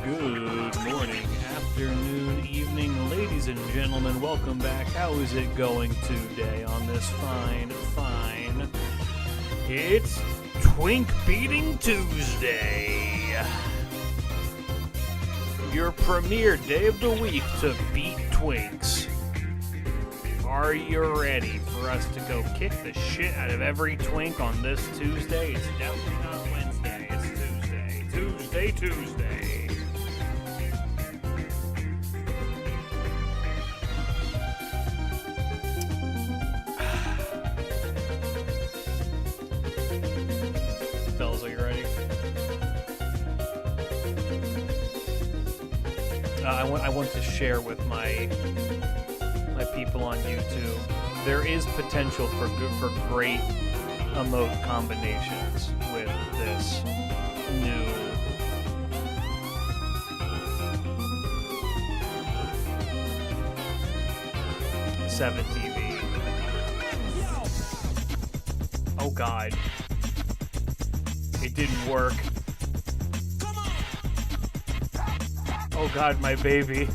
Good morning, afternoon, evening, ladies and gentlemen. Welcome back. How is it going today on this fine? It's Twink Beating Tuesday. Your premier day of the week to beat Twinks. Are you ready for us to go kick the shit out of every Twink on this Tuesday? It's definitely not Wednesday. It's Tuesday. Tuesday. Fellas, are you ready? I want to share with my people on YouTube. There is potential for great emote combinations with this new Seven TV. Oh God. It didn't work. Oh God, my baby.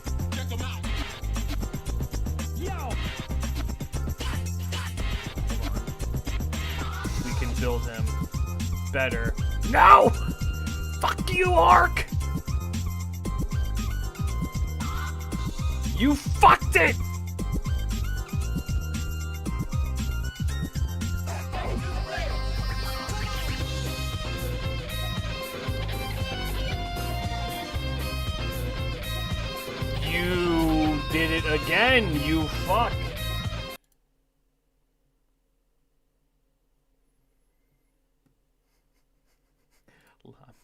We can build him better. No! Fuck you, Ark! You fucked it! You did it again, you fuck.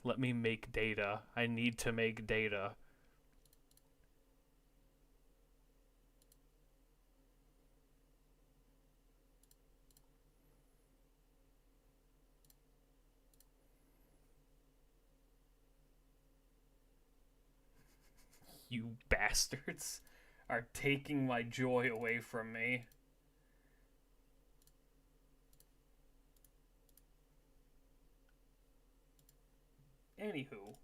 Let me make data. I need to make data. You bastards are taking my joy away from me. Anywho.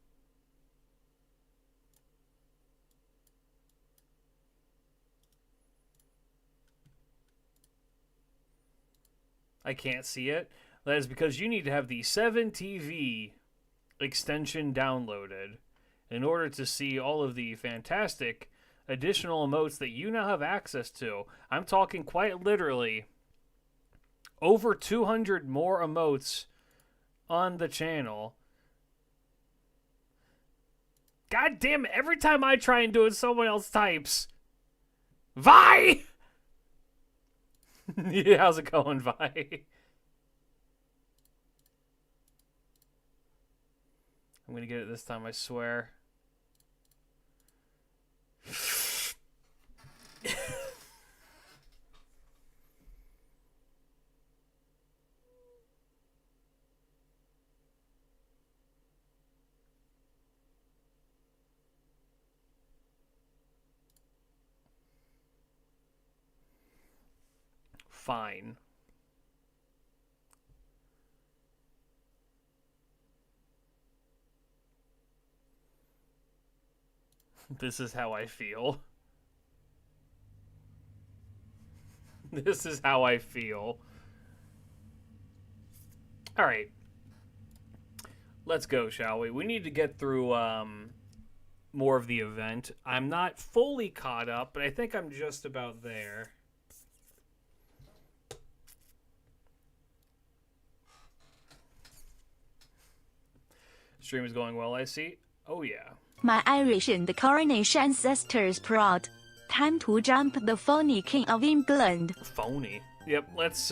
I can't see it. That is because you need to have the 7TV extension downloaded in order to see all of the fantastic additional emotes that you now have access to. I'm talking quite literally over 200 more emotes on the channel. God damn it, every time I try and do it, someone else types. Vi! Yeah, how's it going, Vi? I'm gonna get it this time, I swear. Fine. This is how I feel. This is how I feel. Alright. Let's go, shall we? We need to get through more of the event. I'm not fully caught up, but I think I'm just about there. Stream is going well, I see. Oh, yeah. My Irish and Cornish ancestors proud. Time to jump the phony king of England. Phony. Yep, let's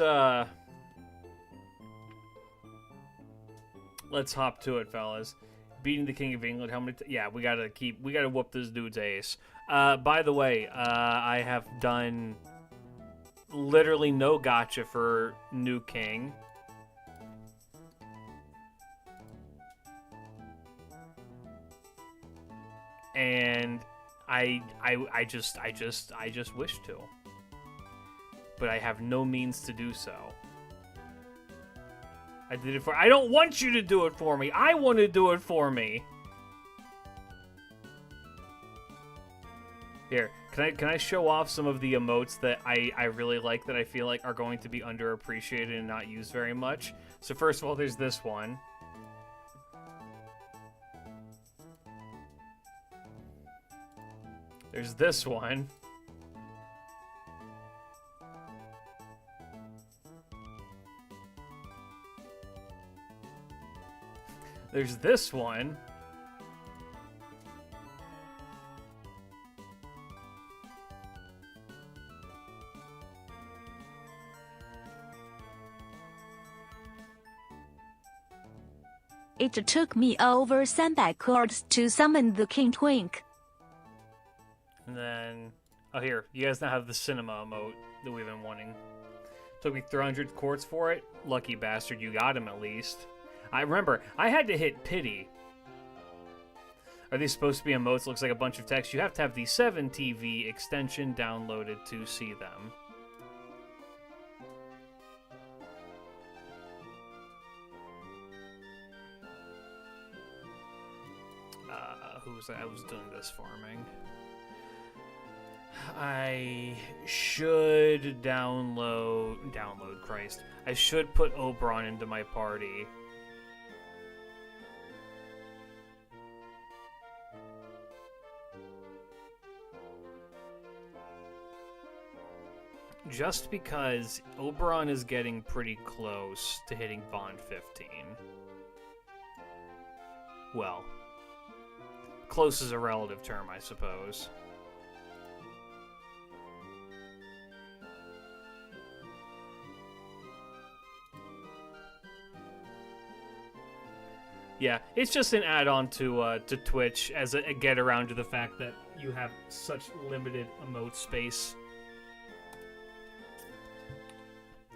hop to it, fellas. Beating the King of England, how many yeah, we gotta whoop this dude's ace. By the way, I have done literally no gacha for New King. And I just wish to. But I have no means to do so. I did it for... I don't want you to do it for me. I want to do it for me. Here, can I show off some of the emotes that I really like that I feel like are going to be underappreciated and not used very much? So first of all, there's this one. There's this one. There's this one. It took me over 300 chords to summon the King Twink. And then, oh here, you guys now have the cinema emote that we've been wanting. Took me 300 quartz for it. Lucky bastard, you got him at least. I remember, I had to hit pity. Are these supposed to be emotes? Looks like a bunch of text. You have to have the 7TV extension downloaded to see them. Who was I was doing this farming? I should download Christ. I should put Oberon into my party. Just because Oberon is getting pretty close to hitting Bond 15. Well, close is a relative term, I suppose. Yeah, it's just an add-on to Twitch as a get around to the fact that you have such limited emote space.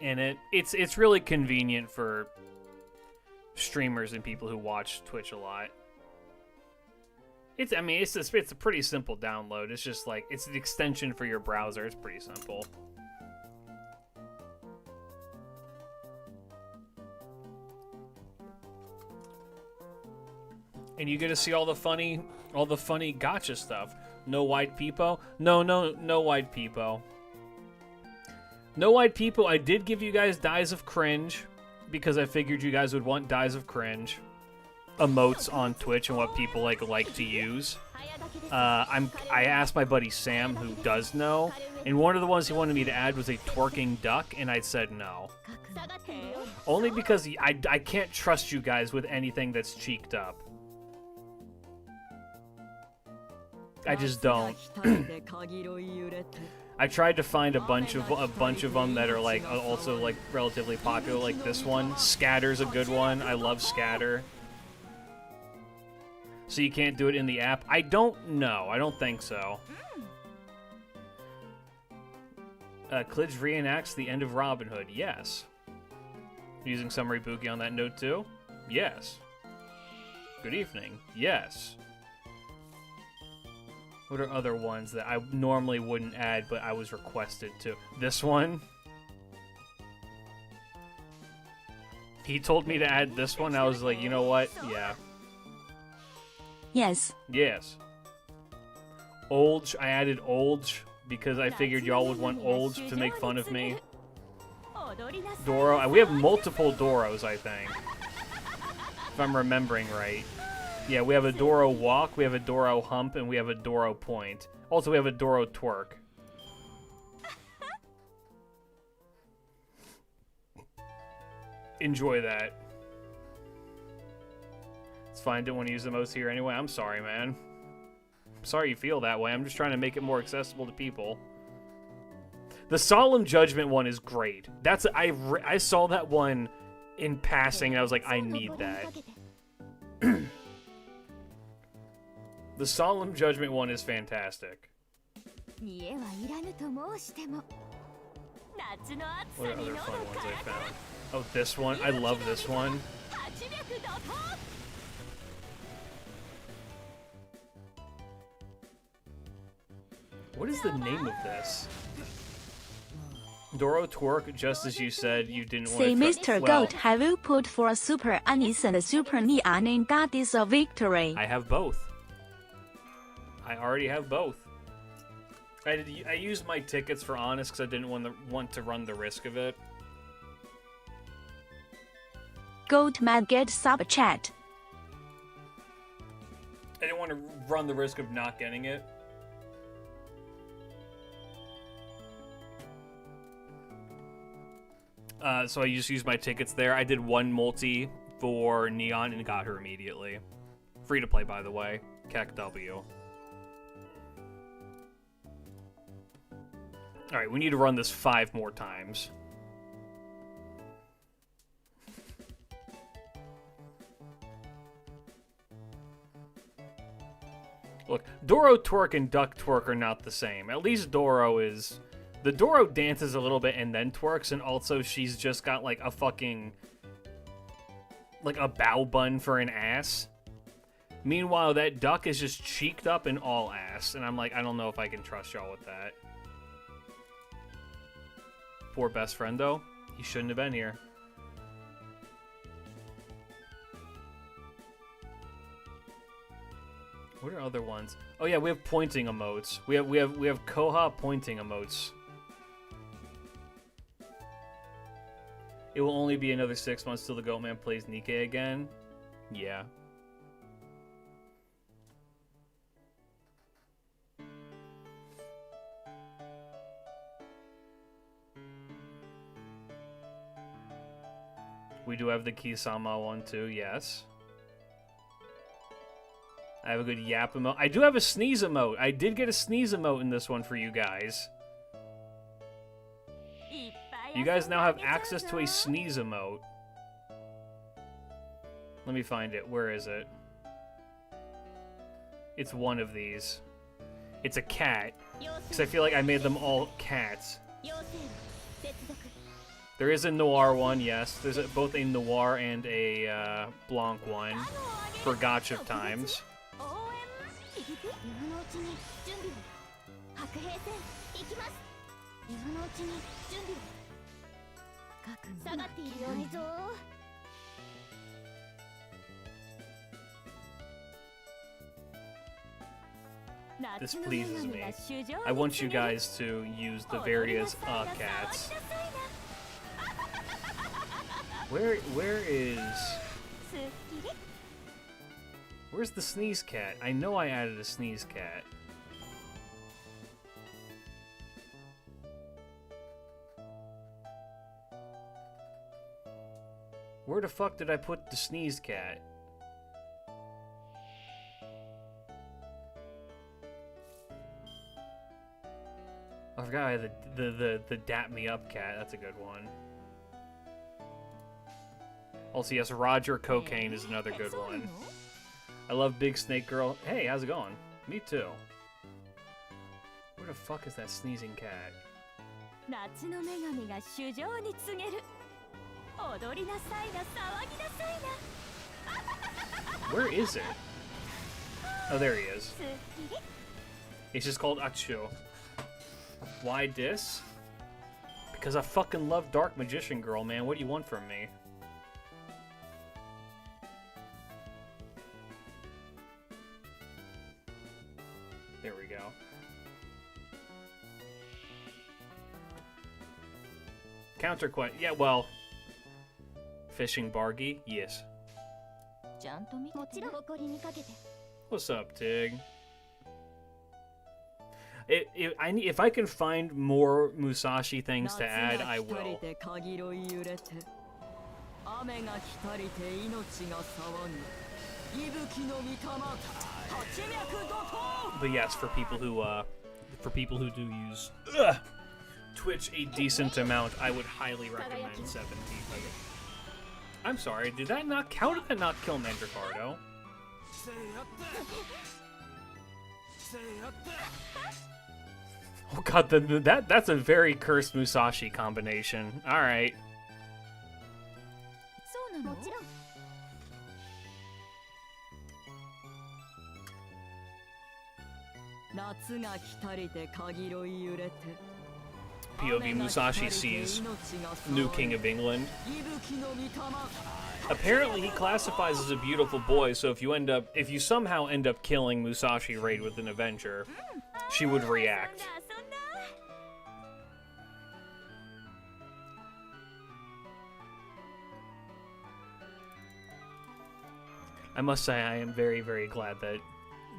And it's really convenient for streamers and people who watch Twitch a lot. It's a pretty simple download. It's just like it's an extension for your browser. It's pretty simple. And you get to see all the funny gotcha stuff. No White Peepo? No White Peepo. No White Peepo. I did give you guys Dies of Cringe because I figured you guys would want Dies of Cringe emotes on Twitch and what people like to use. I asked my buddy Sam, who does know, and one of the ones he wanted me to add was a twerking duck, and I said no. Only because I can't trust you guys with anything that's cheeked up. I just don't. I tried to find a bunch of them that are like also like relatively popular, like this one. Scatter's a good one. I love Scatter. So you can't do it in the app? I don't know. I don't think so. Klidge reenacts the end of Robin Hood. Yes. Using Summary Buki on that note too? Yes. Good evening. Yes. What are other ones that I normally wouldn't add, but I was requested to? This one. He told me to add this one. I was like, you know what? Yeah. Yes. Yes. Olge. I added Olge because I figured y'all would want Olge to make fun of me. Doro. We have multiple Doros, I think. If I'm remembering right. Yeah, we have a Doro walk, we have a Doro hump, and we have a Doro point. Also, we have a Doro twerk. Enjoy that. It's fine, didn't want to use the most here anyway. I'm sorry, man. I'm sorry you feel that way. I'm just trying to make it more accessible to people. The Solemn Judgment one is great. That's I saw that one in passing, and I was like, I need that. The Solemn Judgment one is fantastic. What are other fun ones I found? Oh, this one. I love this one. What is the name of this? Doro twerk, just as you said you didn't want to... Say, Mr. Goat, have you put for Super Anis and Super Neon in Goddess of Victory? I have both. I already have both. I used my tickets for Honest because I didn't want to run the risk of it. Goat Mad get sub chat. I didn't want to run the risk of not getting it. So I just used my tickets there. I did one multi for Neon and got her immediately. Free to play, by the way. CAC W. Alright, we need to run this 5 more times. Look, Doro Twerk and Duck Twerk are not the same. At least Doro is... The Doro dances a little bit and then twerks, and also she's just got, like, a fucking... like, a bow bun for an ass. Meanwhile, that duck is just cheeked up and all ass, and I'm like, I don't know if I can trust y'all with that. Poor best friend, though. He shouldn't have been here. What are other ones? Oh yeah, we have pointing emotes. We have Koha pointing emotes. It will only be another 6 months till the Goatman plays Nikke again. Yeah. We do have the Kisama one too, yes. I have a good yap emote. I do have a sneeze emote. I did get a sneeze emote in this one for you guys. You guys now have access to a sneeze emote. Let me find it. Where is it? It's one of these. It's a cat. Because I feel like I made them all cats. There is a noir one, yes. There's both a noir and a Blanc one for gotcha times. This pleases me. I want you guys to use the various cats. Where is... Where's the sneeze cat? I know I added a sneeze cat. Where the fuck did I put the sneeze cat? I forgot I had the dap me up cat. That's a good one. Also, yes, Roger Cocaine is another good one. I love Big Snake Girl. Hey, how's it going? Me too. Where the fuck is that sneezing cat? Where is it? Oh, there he is. It's just called Acho. Why this? Because I fucking love Dark Magician Girl, man. What do you want from me? There we go. Counter question. Yeah, well. Fishing Bargy? Yes. What's up, Tig? If I can find more Musashi things to add, I will. But yes, for people who do use Twitch a decent amount, I would highly recommend 17. I'm sorry, did that not count? Did that not kill Mandricardo? Oh god, that's a very cursed Musashi combination. All right. POV Musashi sees new King of England. Apparently he classifies as a beautiful boy, so if you somehow end up killing Musashi Raid with an Avenger, she would react. I must say I am very, very glad that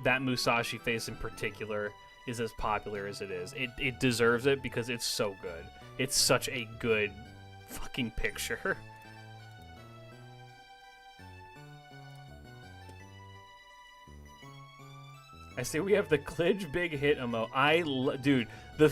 that Musashi face in particular is as popular as it is. It deserves it because it's so good. It's such a good fucking picture. I see we have the Klidge big hit emote. Dude,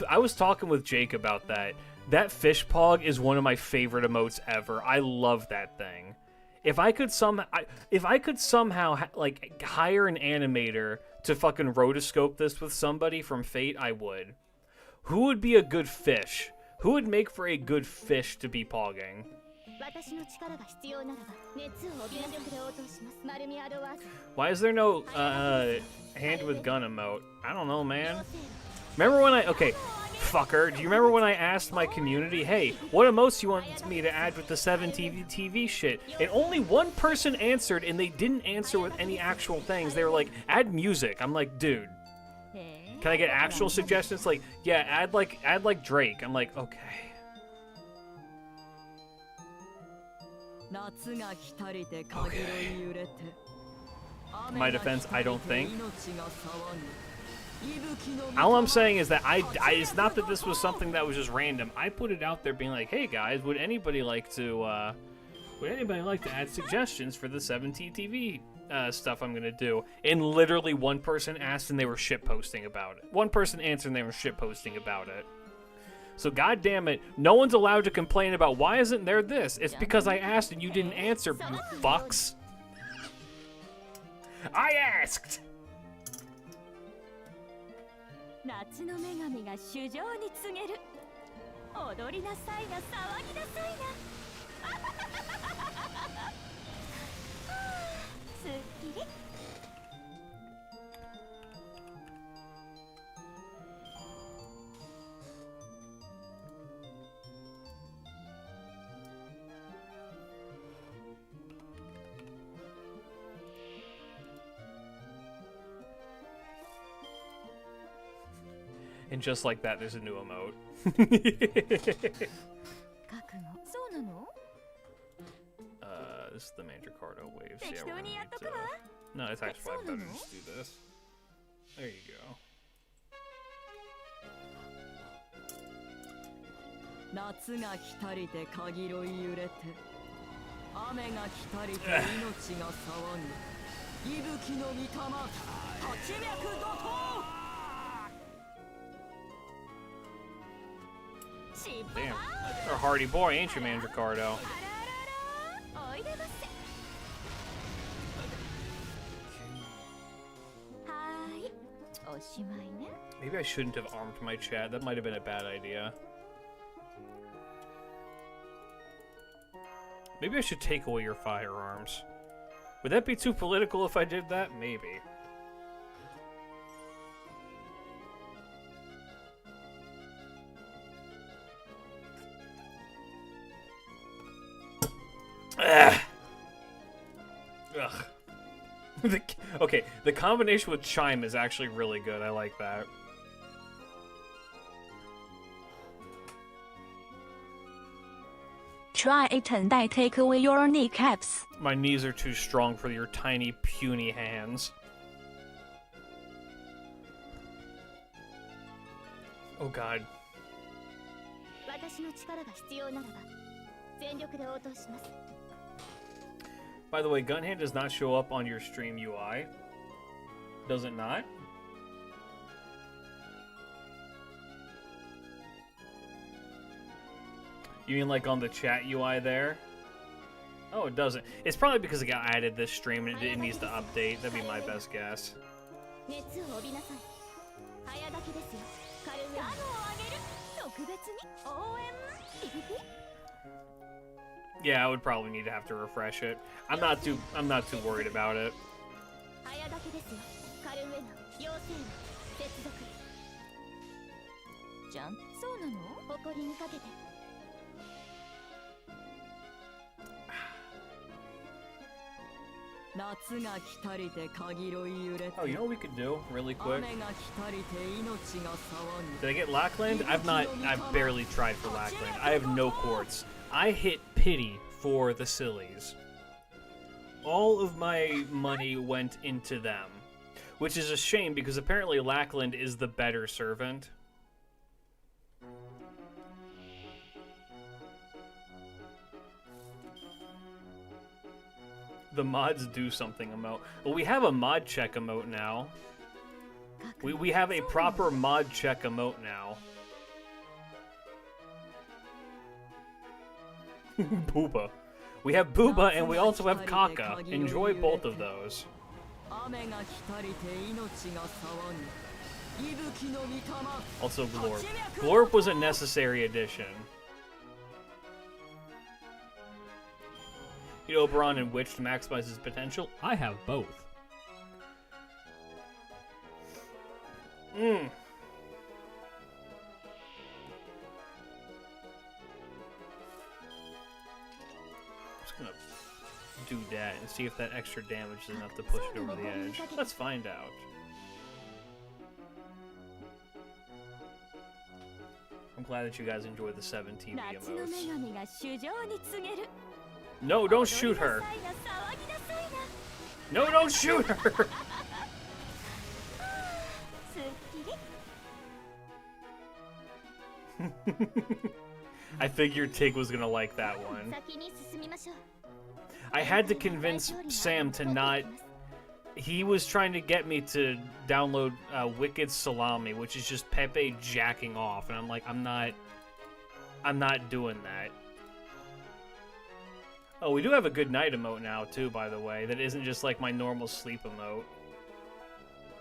I was talking with Jake about that. That fish pog is one of my favorite emotes ever. I love that thing. If I could somehow like hire an animator to fucking rotoscope this with somebody from Fate, I would. Who would be a good fish? Who would make for a good fish to be pogging? Why is there no hand with gun emote? I don't know, man. Remember when fucker, do you remember when I asked my community, hey, what emotes you want me to add with the 7TV shit? And only one person answered, and they didn't answer with any actual things. They were like, add music. I'm like, dude, can I get actual suggestions? Like, yeah, add like Drake. I'm like, okay. In my defense, I don't think. All I'm saying is that it's not that this was something that was just random. I put it out there being like, hey guys, would anybody like to add suggestions for the 7TV stuff I'm gonna do? And literally one person asked and they were shitposting about it. One person answered and they were shitposting about it. So god damn it, no one's allowed to complain about why isn't there this? It's because I asked and you didn't answer, you fucks. I asked! 夏の女神が衆生に告げる。踊りなさいな、騒ぎなさいな。すっきり。And just like that, there's a new emote. This is the Mandricardo wave. So yeah, we're gonna need to... No, it's actually probably better to just do this. There you go. 夏が来たりてかぎろい揺れて雨が来たりて命が騒ぐ息吹の御霊八脈怒涛 Damn, you're a hardy boy, ain't you, Mandricardo? Maybe I shouldn't have armed my chat. That might have been a bad idea. Maybe I should take away your firearms. Would that be too political if I did that? Maybe. Ugh. Okay, the combination with Chime is actually really good. I like that. Try it and I take away your kneecaps. My knees are too strong for your tiny, puny hands. Oh god. By the way, Gunhand does not show up on your stream UI. Does it not? You mean like on the chat UI there? Oh, it doesn't. It's probably because it got added this stream and it needs to update. That'd be my best guess. Yeah, I would probably need to have to refresh it. I'm not too worried about it. Oh, you know what we could do really quick? Did I get Lackland? I've barely tried for Lackland. I have no quartz. I hit pity for the sillies. all of my money went into them, which is a shame because apparently Lackland is the better servant. The mods do something emote. Well, we have a mod check emote now. We have a proper mod check emote now. Booba. We have Booba and we also have Kaka. Enjoy both of those. Also Glorp. Glorp was a necessary addition. You know, Oberon and Witch to maximize his potential? I have both. Just gonna do that and see if that extra damage is enough to push it over the edge. Let's find out. I'm glad that you guys enjoyed the 7 TV emotes. No, don't shoot her. No, don't shoot her. I figured Tig was gonna like that one. I had to convince Sam to not... He was trying to get me to download Wicked Salami, which is just Pepe jacking off, and I'm like, I'm not doing that. Oh, we do have a good night emote now, too, by the way. That isn't just like my normal sleep emote.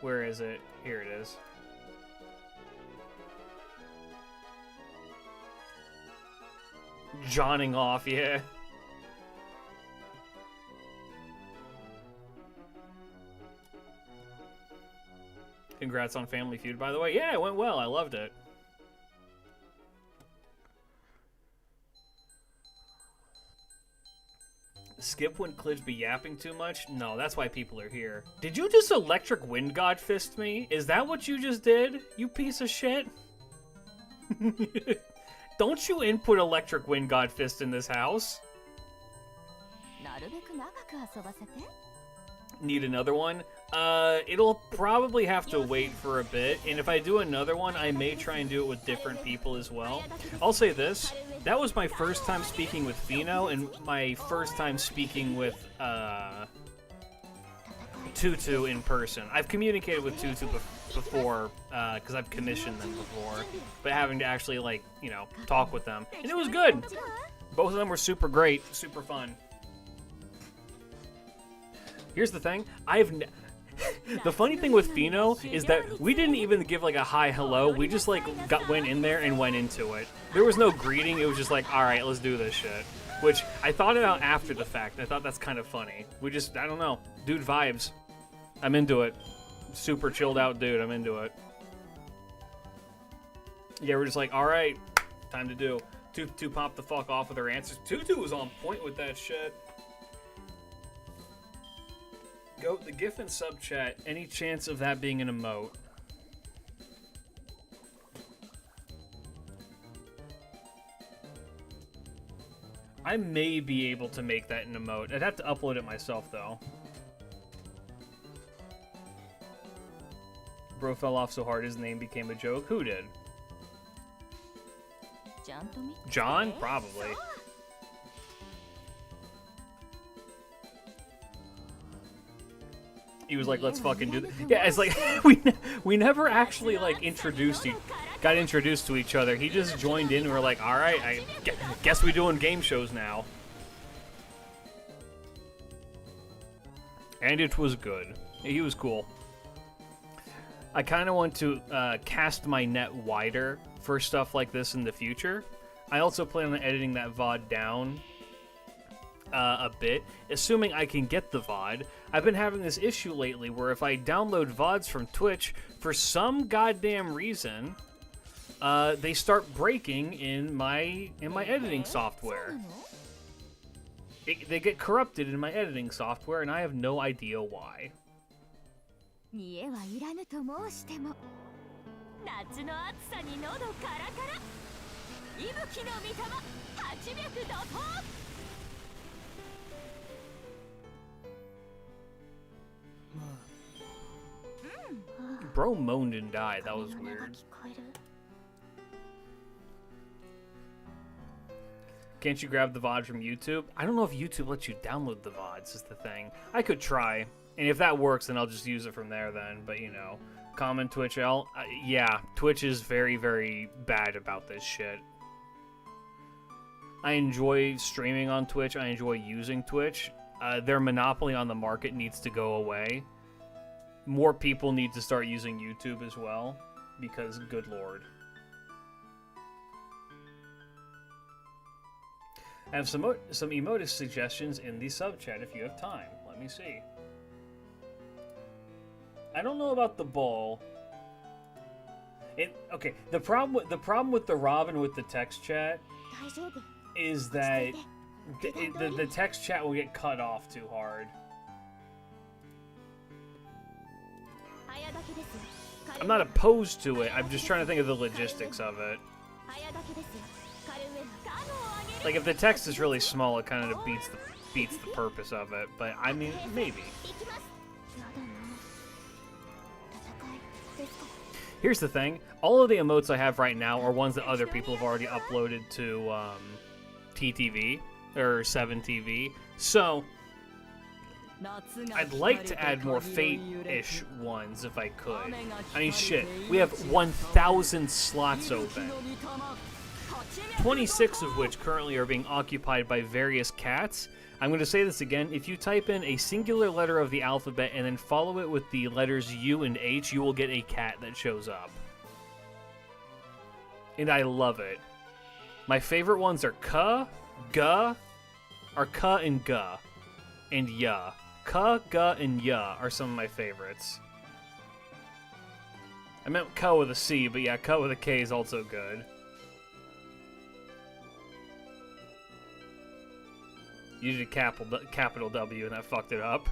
Where is it? Here it is. Johnning off, yeah. Congrats on Family Feud, by the way. Yeah, it went well. I loved it. Skip when Klidge be yapping too much? No, that's why people are here. Did you just Electric Wind God fist me? Is that what you just did? You piece of shit? Don't you input Electric Wind God fist in this house? Need another one? It'll probably have to wait for a bit, and if I do another one, I may try and do it with different people as well. I'll say this, that was my first time speaking with Fino, and my first time speaking with, Tutu in person. I've communicated with Tutu before, because I've commissioned them before, but having to actually, like, you know, talk with them. And it was good! Both of them were super great, super fun. Here's the thing, the funny thing with Fino is that we didn't even give like a hi hello, we just like went in there and went into it. There was no greeting, it was just like, alright, let's do this shit. Which, I thought about after the fact, I thought that's kind of funny. We just, I don't know, dude vibes. I'm into it. Super chilled out dude, I'm into it. Yeah, we're just like, alright, time to do. Tutu popped the fuck off with her answers. Tutu was on point with that shit. Go the GIF and sub chat. Any chance of that being an emote? I may be able to make that an emote. I'd have to upload it myself though. Bro fell off so hard his name became a joke. Who did? John? Probably. He was like, let's fucking do this. Yeah, it's like, we never actually, like, got introduced to each other. He just joined in and we're like, alright, I guess we're doing game shows now. And it was good. He was cool. I kind of want to cast my net wider for stuff like this in the future. I also plan on editing that VOD down a bit, assuming I can get the VOD. I've been having this issue lately where if I download VODs from Twitch, for some goddamn reason, they start breaking in my editing software. They get corrupted in my editing software, and I have no idea why. Bro moaned and died. That was weird. Can't you grab the VOD from YouTube? I don't know if YouTube lets you download the VODs is the thing. I could try. And if that works, then I'll just use it from there then. But, you know, common Twitch L. Yeah, Twitch is very, very bad about this shit. I enjoy streaming on Twitch. I enjoy using Twitch. Their monopoly on the market needs to go away. More people need to start using YouTube as well. Because, good lord. I have some emotive suggestions in the sub chat if you have time. Let me see. I don't know about the ball. Okay, the problem with the Robin with the text chat is that the text chat will get cut off too hard. I'm not opposed to it. I'm just trying to think of the logistics of it. Like, if the text is really small, it kind of beats the purpose of it. But, I mean, maybe. Here's the thing. All of the emotes I have right now are ones that other people have already uploaded to TTV, or 7TV. So, I'd like to add more Fate-ish ones if I could. I mean, shit. We have 1,000 slots open. 26 of which currently are being occupied by various cats. I'm going to say this again. If you type in a singular letter of the alphabet and then follow it with the letters U and H, you will get a cat that shows up. And I love it. My favorite ones are Ka, Ga, or Ka and Ga, and Ya. Ka, Ga, and Ya are some of my favorites. I meant Ka with a C, but yeah, Ka with a K is also good. You did capital W and that fucked it up.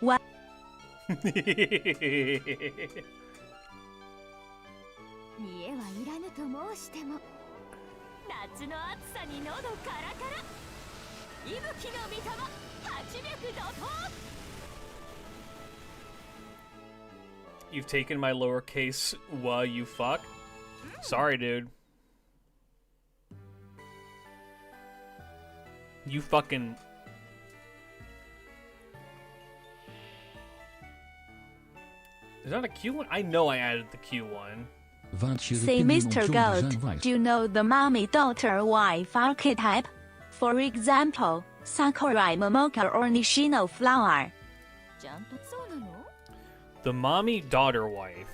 What? You've taken my lowercase wa, you fuck? Sorry, dude. You fucking... Is that a Q one? I know I added the Q one. Say, Mr. Goat, do you know the mommy-daughter-wife archetype? For example, Sakurai Momoka or Nishino Flower. The mommy-daughter wife.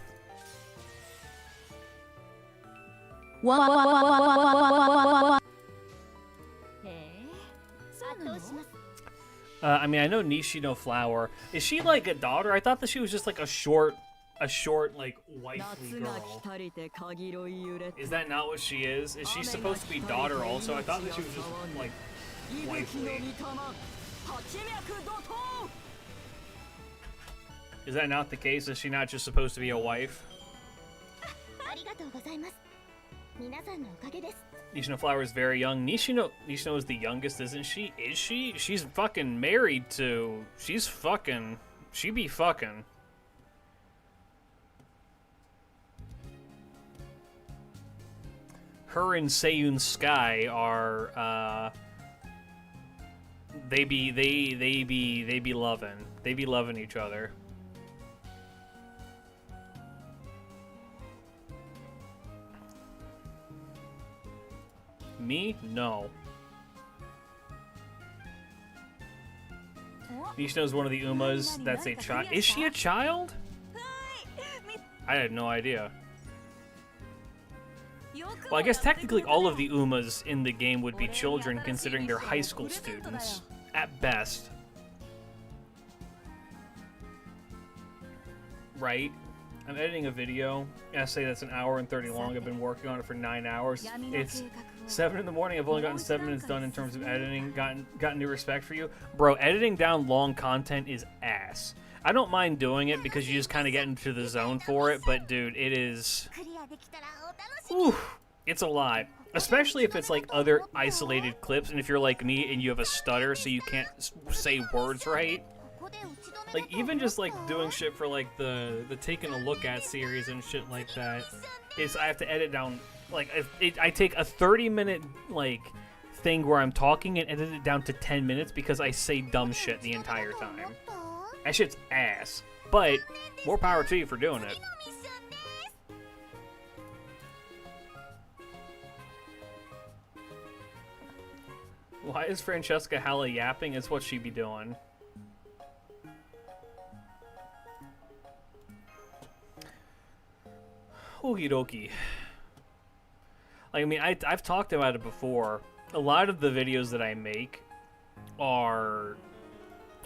I mean, I know Nishino Flower. Is she like a daughter? I thought that she was just like a short like wifely girl. Is that not what she is? Is she supposed to be daughter also? I thought that she was just like wifely. Is that not the case? Is she not just supposed to be a wife? Nishino Flower is very young. Nishino is the youngest, isn't she? Is she? She's fucking married to... She's fucking... She be fucking. Her and Seiyun Sky are, they be loving. They be loving each other. Me? No. Nishino's one of the Umas. That's a child. Is she a child? I had no idea. Well, I guess technically all of the Umas in the game would be children, considering they're high school students. At best. Right? I'm editing a video, essay that's an hour and 30 long. I've been working on it for 9 hours. It's 7 in the morning. I've only gotten 7 minutes done in terms of editing. Gotten new respect for you. Bro, editing down long content is ass. I don't mind doing it because you just kind of get into the zone for it, but dude, it is... Oof, it's a lot. Especially if it's like other isolated clips, and if you're like me and you have a stutter so you can't say words right. Like, even just, like, doing shit for, like, the taking a look at series and shit like that, is I have to edit down, like, I take a 30-minute, like, thing where I'm talking and edit it down to 10 minutes because I say dumb shit the entire time. That shit's ass. But, more power to you for doing it. Why is Francesca hella yapping? It's what she be doing. Okie dokie. Like, I mean, I've talked about it before. A lot of the videos that I make are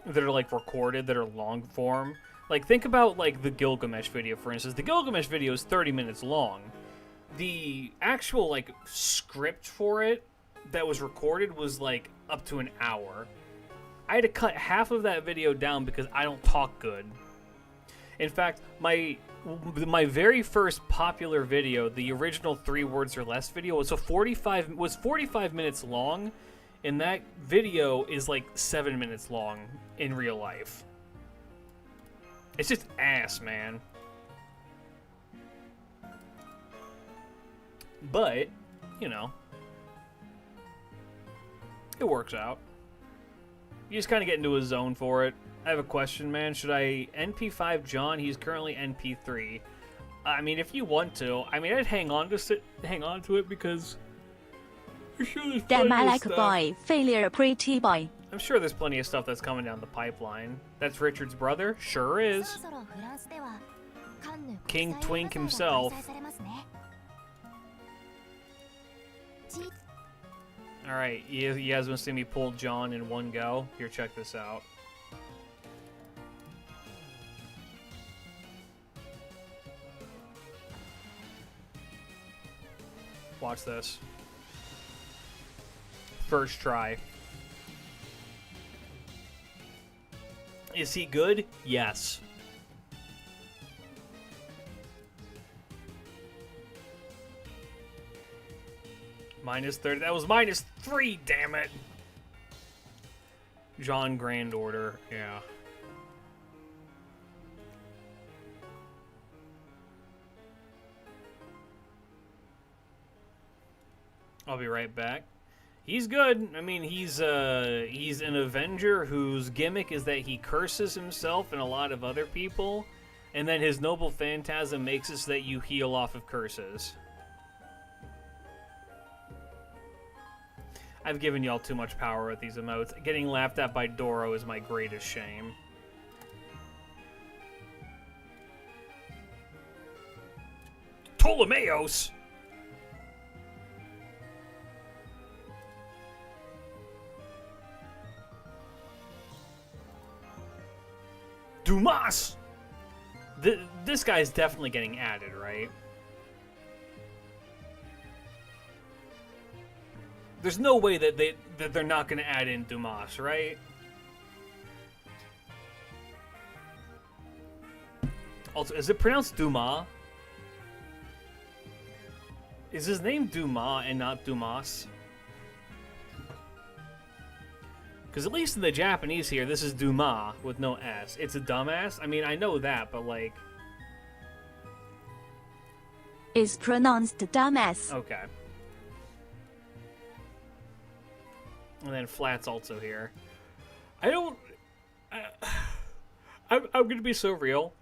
that are like recorded, that are long form. Like, think about like the Gilgamesh video, for instance. The Gilgamesh video is 30 minutes long. The actual like script for it that was recorded was like up to an hour. I had to cut half of that video down because I don't talk good. In fact, my very first popular video, the original 3 words or less video, was 45 minutes long, and that video is like 7 minutes long in real life. It's just ass, man. But, you know, it works out. You just kind of get into a zone for it. I have a question, man. Should I NP5 John? He's currently NP3. I mean, if you want to. I mean, I'd hang on to it because I'm sure there's plenty Damn, I of like a stuff. boy, failure pretty boy. I'm sure there's plenty of stuff that's coming down the pipeline. That's Richard's brother? Sure is. King Twink himself. Alright, you guys want to see me pull John in one go? Here, check this out. Watch this. First try. Is he good? Yes. Minus 30. That was minus 3, damn it. John Grand Order, yeah. I'll be right back. He's good. I mean, he's an Avenger whose gimmick is that he curses himself and a lot of other people, and then his Noble Phantasm makes it so that you heal off of curses. I've given y'all too much power with these emotes. Getting laughed at by Doro is my greatest shame. Ptolemaeus! Dumas! This guy's definitely getting added, right? There's no way that they're not going to add in Dumas, right? Also, is it pronounced Dumas? Is his name Dumas and not Dumas? Because at least in the Japanese here, this is Dumas with no S. It's a dumbass. I mean, I know that, but like... It's pronounced dumbass. Okay. And then Flat's also here. I'm gonna be so real.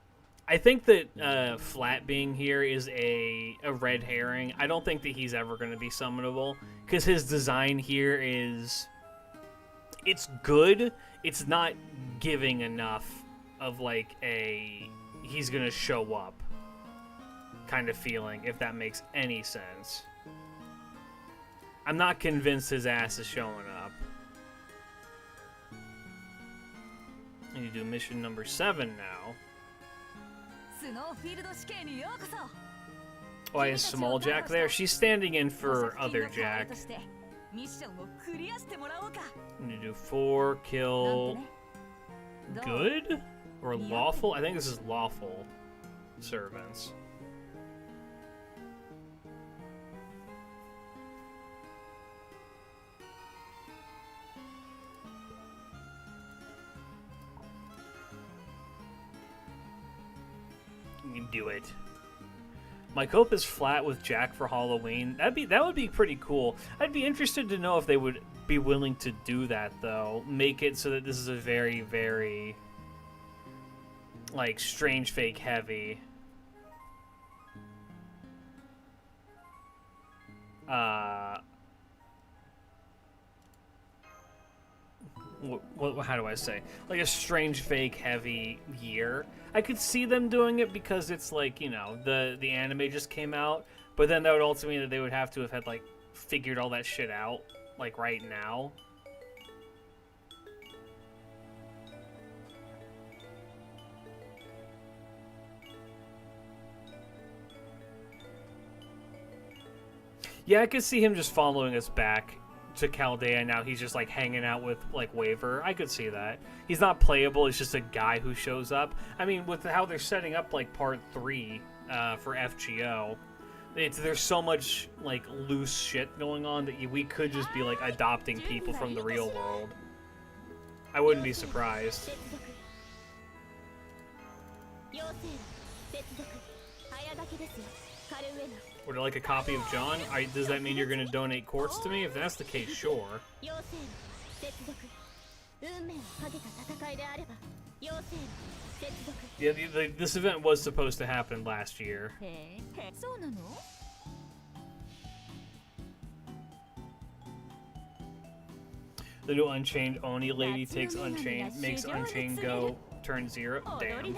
I think that Flat being here is a red herring. I don't think that he's ever gonna be summonable. Because his design here is... It's good. It's not giving enough of like a... He's gonna show up kind of feeling, if that makes any sense. I'm not convinced his ass is showing up. I need to do mission number 7 now. Why is Small Jack there? She's standing in for other Jack. I need to do 4, kill... Good? Or lawful? I think this is lawful servants. do it. My cope is flat with Jack for Halloween. That would be pretty cool. I'd be interested to know if they would be willing to do that, though. Make it so that this is a very, very, like, strange fake heavy. How do I say? Like a strange fake heavy year. I could see them doing it because it's like, you know, the anime just came out, but then that would also mean that they would have to have had, like, figured all that shit out, like, right now. Yeah, I could see him just following us back to Chaldea. Now he's just, like, hanging out with, like, Waver. I could see that. He's not playable. He's just a guy who shows up. I mean, with how they're setting up, like, part 3 for FGO, there's so much, like, loose shit going on that we could just be, like, adopting people from the real world. I wouldn't be surprised. Would I like a copy of John? Does that mean you're going to donate quartz to me? If that's the case, sure. Yeah, this event was supposed to happen last year. The new Unchained Oni lady makes Unchained go turn 0. Damn.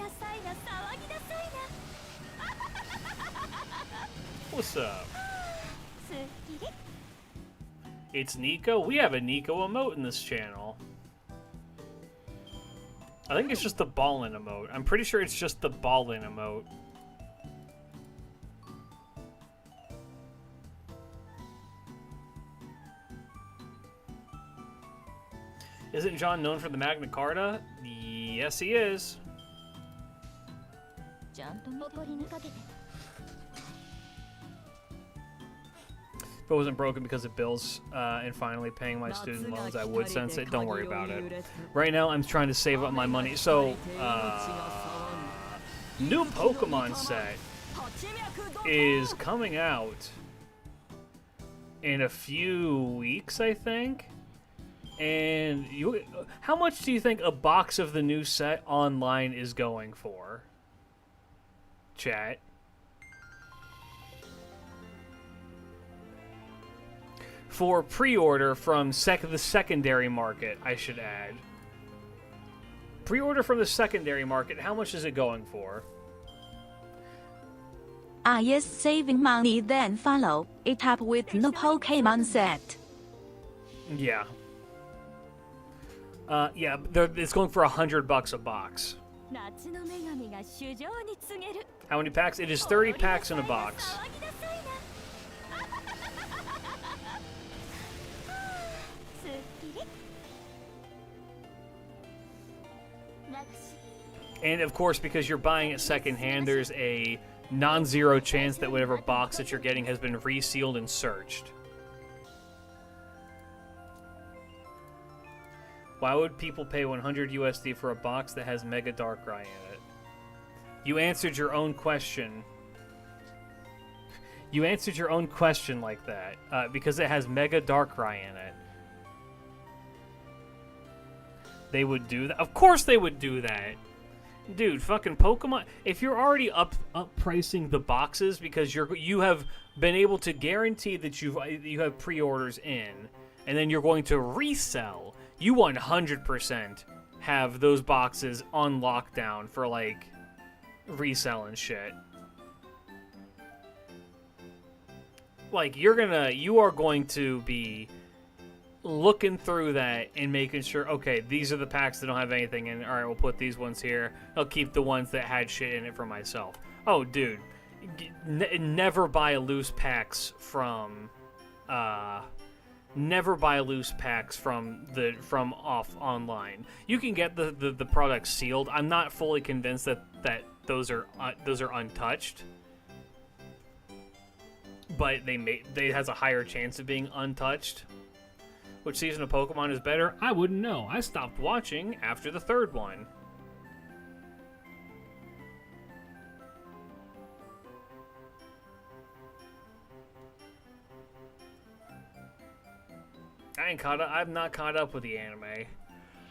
What's up? It's Nico. We have a Nico emote in this channel. I think it's just the ballin' emote. I'm pretty sure it's just the ballin' emote. Isn't John known for the Magna Carta? Yes, he is. If it wasn't broken because of bills and finally paying my student loans, I would sense it. Don't worry about it. Right now, I'm trying to save up my money. So, new Pokemon set is coming out in a few weeks, I think. And how much do you think a box of the new set online is going for? Chat. For pre-order from the secondary market, I should add. Pre-order from the secondary market, how much is it going for? Yes, saving money then follow it up with no Pokemon set. Yeah. Yeah, it's going for $100 a box. How many packs? It is 30 packs in a box. And of course, because you're buying it secondhand, there's a non-zero chance that whatever box that you're getting has been resealed and searched. Why would people pay 100 USD for a box that has Mega Darkrai in it? You answered your own question. You answered your own question like that, because it has Mega Darkrai in it. They would do that? Of course they would do that! Dude, fucking Pokemon. If you're already up pricing the boxes because you have been able to guarantee that you have pre-orders in, and then you're going to resell, you 100% have those boxes on lockdown for like resell and shit. Like you are going to be looking through that and making sure, okay, these are the packs that don't have anything in. All right, we'll put these ones here. I'll keep the ones that had shit in it for myself. Oh, dude, never buy loose packs from, never buy loose packs from off online. You can get the product sealed. I'm not fully convinced that those are untouched, but they has a higher chance of being untouched. Which season of Pokemon is better? I wouldn't know. I stopped watching after the third one. I ain't caught up. I'm not caught up with the anime.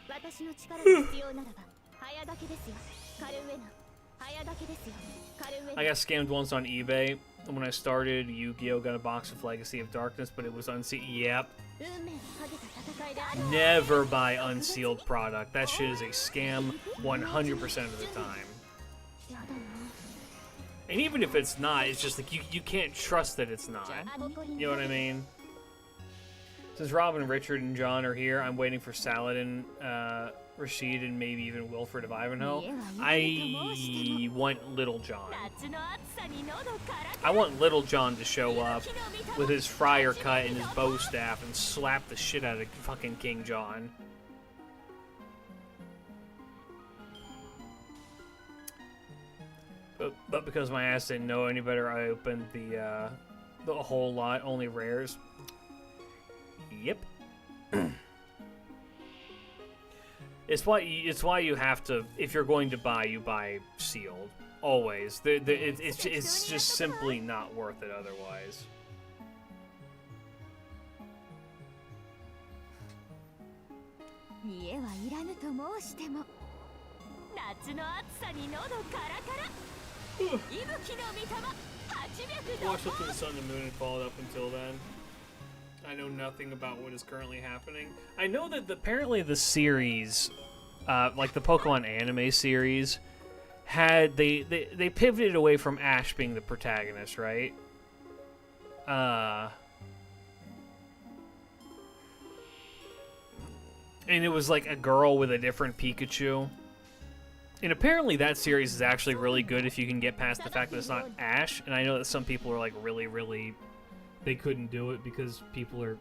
私の力が必要ならば早だけですよカルウェナ早だけですよカルウェナ I got scammed once on eBay when I started Yu-Gi-Oh! Got a box of Legacy of Darkness, but it was unsealed. Yep. 運命をかけた戦いである Never buy unsealed product. That shit is a scam 100% of the time. やだな And even if it's not, it's just like you can't trust that it's not. 残り You know what I mean? Since Robin, Richard, and John are here, I'm waiting for Saladin, Rashid, and maybe even Wilfred of Ivanhoe. I want Little John. 夏の暑さに喉から I want Little John to show up with his friar cut and his bow staff and slap the shit out of fucking King John. But because my ass didn't know any better, I opened the whole lot, only rares. Yep. It's why you have to, if you're going to buy, you buy sealed. Always. It's just simply not worth it otherwise.「家はいらぬと申しても夏の暑さに喉カラカラ息吹の御霊八脈 Watched up to the sun and moon and followed up until then. I know nothing about what is currently happening. I know that apparently the series, like the Pokemon anime series, had they pivoted away from Ash being the protagonist, right? And it was like a girl with a different Pikachu. And apparently that series is actually really good if you can get past the fact that it's not Ash. And I know that some people are like really, they couldn't do it because people are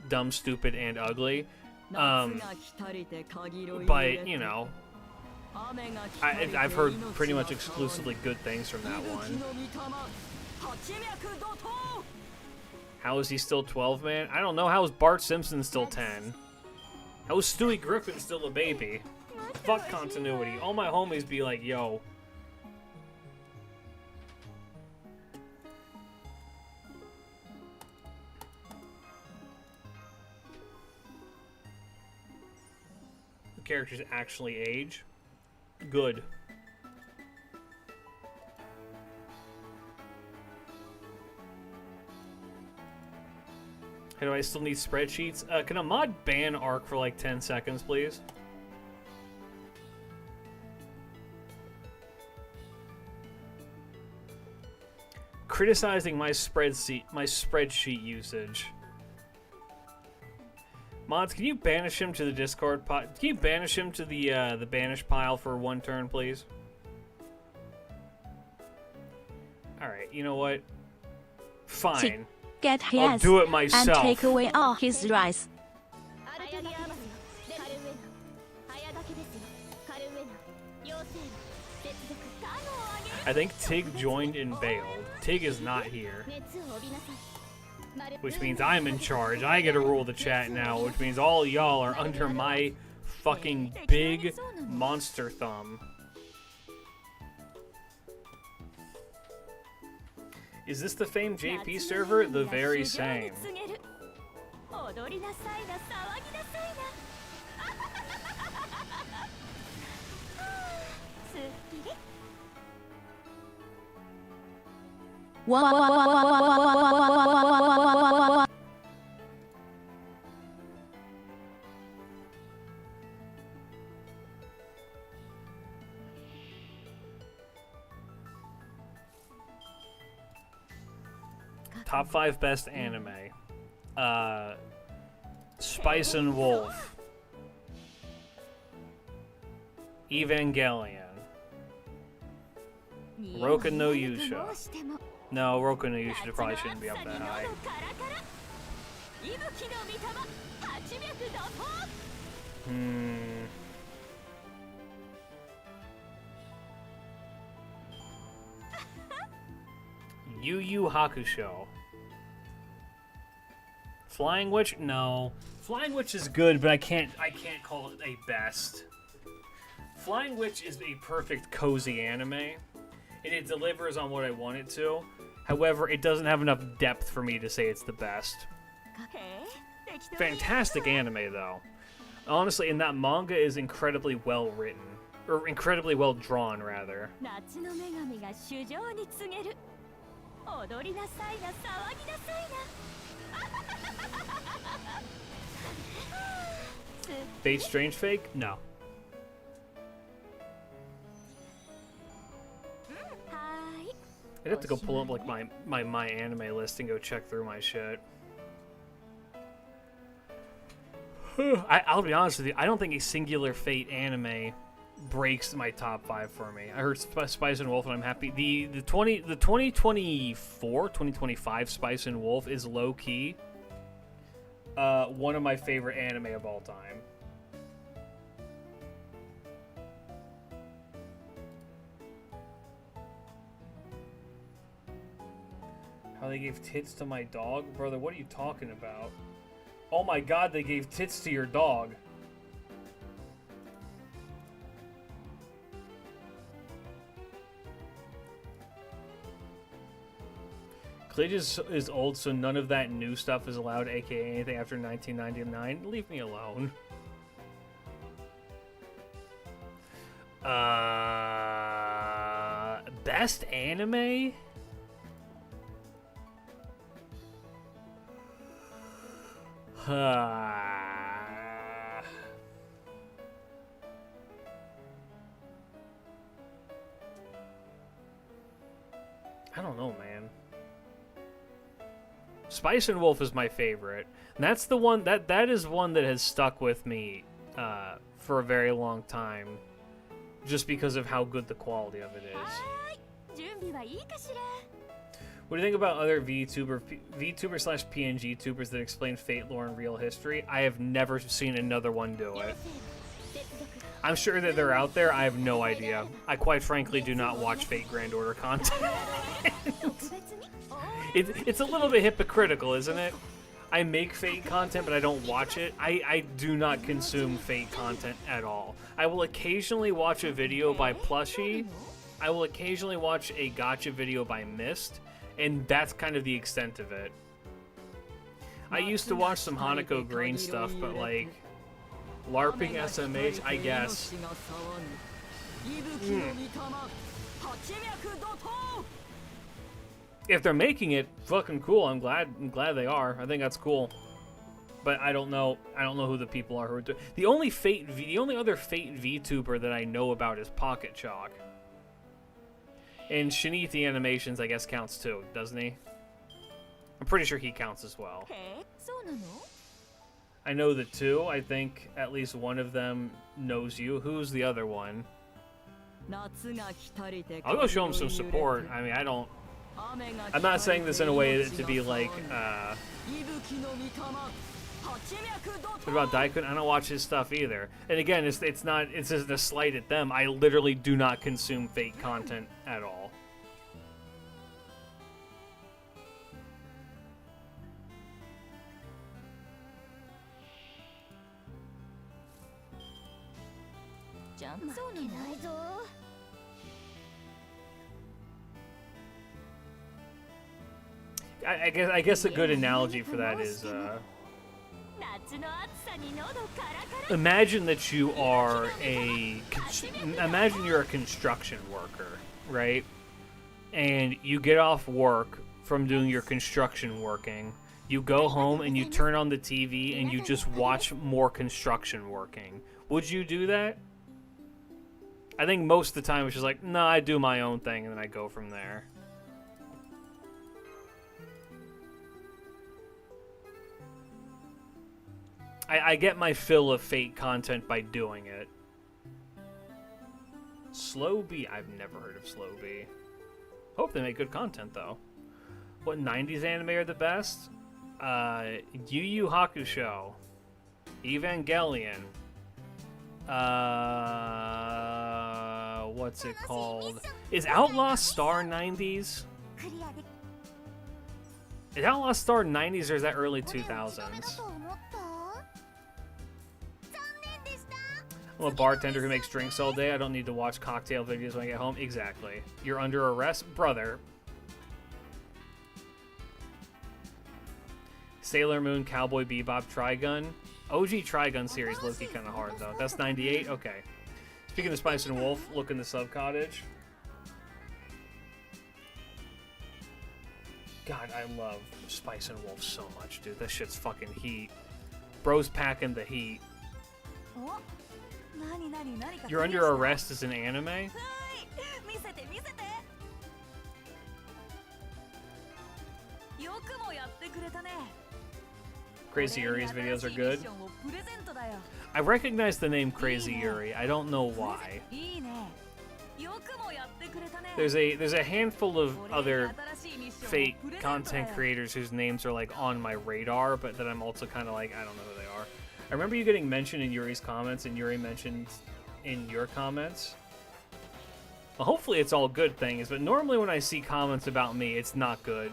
dumb, stupid, and ugly. 夏が来たりて限ろい But, you know, 雨が来たりて I've heard 命が pretty much 騒ぎ exclusively good things from that 息吹 one. の御霊八脈怒涛 How is he still 12, man? I don't know. How is Bart Simpson still 10? How is Stewie Griffin still a baby? Fuck continuity. All my homies be like, yo. The characters actually age. Good. Hey, do I still need spreadsheets? Can a mod ban Arc for like 10 seconds, please? Criticizing my spreadsheet usage. Mods, can you banish him to the Discord pile? Can you banish him to the banish pile for one turn, please? All right, you know what? Fine. Get I'll his do it and myself. take away all his rights. アルタニアマスカルウェナ早だけですよカルウェナ妖精接続カモを上げる I think Tig joined and bailed. Tig is not here, 熱を帯びなさいマル which means I'm in charge. I get to rule the chat now, which means all y'all are under my fucking big monster thumb. Is this the famed JP server? The very same. 踊りなさいな騒ぎなさいなすっきり Top 5 best anime. Spice and Wolf. Evangelion. Roka no Yusha. No, Roka no Yusha probably shouldn't be up that high. Yu Yu Hakusho. Flying Witch? No. Flying Witch is good, but I can't call it a best. Flying Witch is a perfect cozy anime, and it delivers on what I want it to. However, it doesn't have enough depth for me to say it's the best. へえ Fantastic anime, though. Honestly, and that manga is incredibly well written. Or incredibly well drawn, rather. 夏の女神が衆生に告げる踊りなさいな騒ぎなさいな Fate Strange Fake? No. はーい I'd have to go pull up like my anime list and go check through my shit. I'll be honest with you, I don't think a singular Fate anime breaks my top 5 for me. I heard Spice and Wolf and I'm happy. The 2024, 2025 Spice and Wolf is low key one of my favorite anime of all time. How they gave tits to my dog? Brother, what are you talking about? Oh my god, they gave tits to your dog. Glitch is old, so none of that new stuff is allowed, aka anything after 1999. Leave me alone. Best anime? I don't know, man. Spice and Wolf is my favorite. And that's the one that is one that has stuck with me for a very long time, just because of how good the quality of it is. はーい準備はいいかしら What do you think about other VTuber/PNG tubers that explain Fate lore and real history? I have never seen another one do it. I'm sure that they're out there. I have no idea. I quite frankly do not watch Fate Grand Order content. It's a little bit hypocritical, isn't it? I make Fate content, but I don't watch it. I do not consume Fate content at all. I will occasionally watch a video by Plushie. I will occasionally watch a gacha video by Mist, and that's kind of the extent of it. I used to watch some Hanako Green stuff, but like LARPing SMH, I guess. If they're making it, fucking cool. I'm glad they are. I think that's cool. But I don't know who the people are who are doing. The only other Fate VTuber that I know about is Pocket Chalk. And Shinichi Animations, I guess, counts too, doesn't he? I'm pretty sure he counts as well. へえそうなの I know the two. I think at least one of them knows you. Who's the other one? I'll go show him some support. I mean, I'm not saying this in a way to be like, what about Daikun? I don't watch his stuff either. And again, it's just a slight at them. I literally do not consume Fate content at all. Jump そうなのないぞ I guess a good analogy for that is 夏の暑さに喉カラカラ imagine that you are imagine you're a construction worker, right? And you get off work from doing your construction working. You go home and you turn on the TV and you just watch more construction working. Would you do that? I think most of the time it's just like, no, I do my own thing and then I go from there. I get my fill of Fate content by doing it. Slow B? I've never heard of Slow B. Hope they make good content, though. What 90s anime are the best? Yu Yu Hakusho. Evangelion. What's it called? Is Outlaw Star 90s? クリアで Is Outlaw Star 90s or is that early おでん 2000s? ダメだと思った残念でした I'm a bartender who makes drinks all day. I don't need to watch cocktail videos when I get home. Exactly. You're under arrest? Brother. Sailor Moon, Cowboy Bebop, Trigun. OG Trigun series low-key kind of hard, though. That's 98? Okay. Speaking of Spice and Wolf, look in the sub-cottage. God, I love Spice and Wolf so much, dude. That shit's fucking heat. Bro's packing the heat. You're Under Arrest is an anime? Crazy Yuri's videos are good. I recognize the name Crazy Yuri. I don't know why. There's a handful of other fake content creators whose names are like on my radar, but that I'm also kind of like, I don't know who they are. I remember you getting mentioned in Yuri's comments, and Yuri mentioned in your comments. Well, hopefully it's all good things, but normally when I see comments about me, it's not good.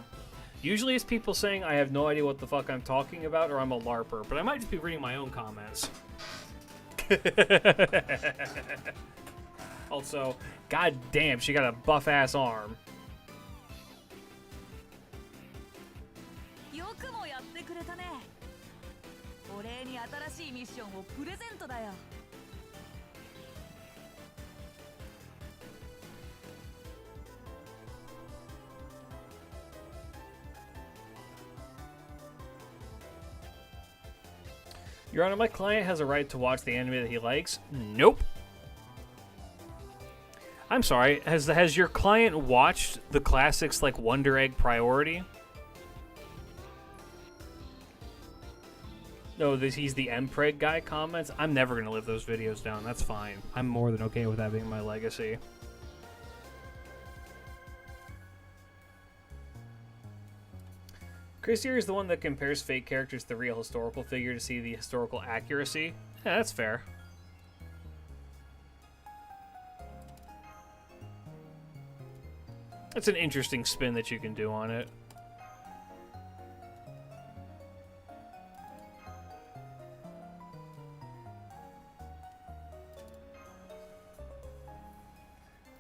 Usually it's people saying I have no idea what the fuck I'm talking about, or I'm a LARPer, but I might just be reading my own comments. Also, god damn, she got a buff-ass arm. Your Honor, my client has a right to watch the anime that he likes? Nope. I'm sorry, has your client watched the classics like Wonder Egg Priority? No, he's the Mpreg guy comments. I'm never going to live those videos down. That's fine. I'm more than okay with that being my legacy. Chris here is the one that compares fake characters to the real historical figure to see the historical accuracy. Yeah, that's fair. That's an interesting spin that you can do on it.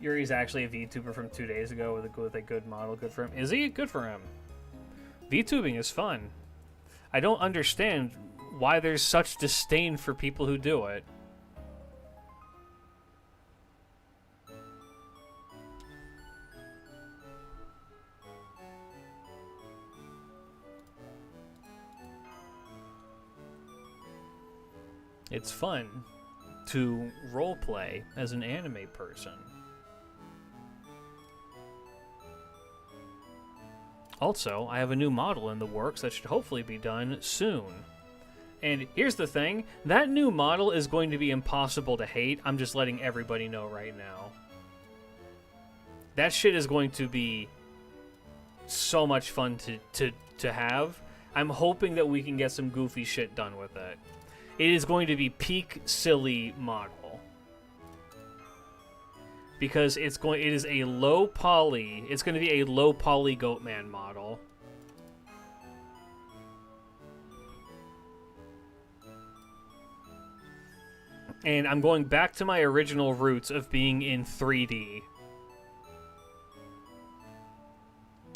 Yuri's actually a VTuber from 2 days ago with a good model. Good for him. Is he? Good for him. VTubing is fun. I don't understand why there's such disdain for people who do it. It's fun to roleplay as an anime person. Also, I have a new model in the works that should hopefully be done soon. And here's the thing, that new model is going to be impossible to hate. I'm just letting everybody know right now. That shit is going to be so much fun to have. I'm hoping that we can get some goofy shit done with it. It is going to be peak silly model. Because it is a low poly. It's going to be a low poly Goatman model. And I'm going back to my original roots of being in 3D.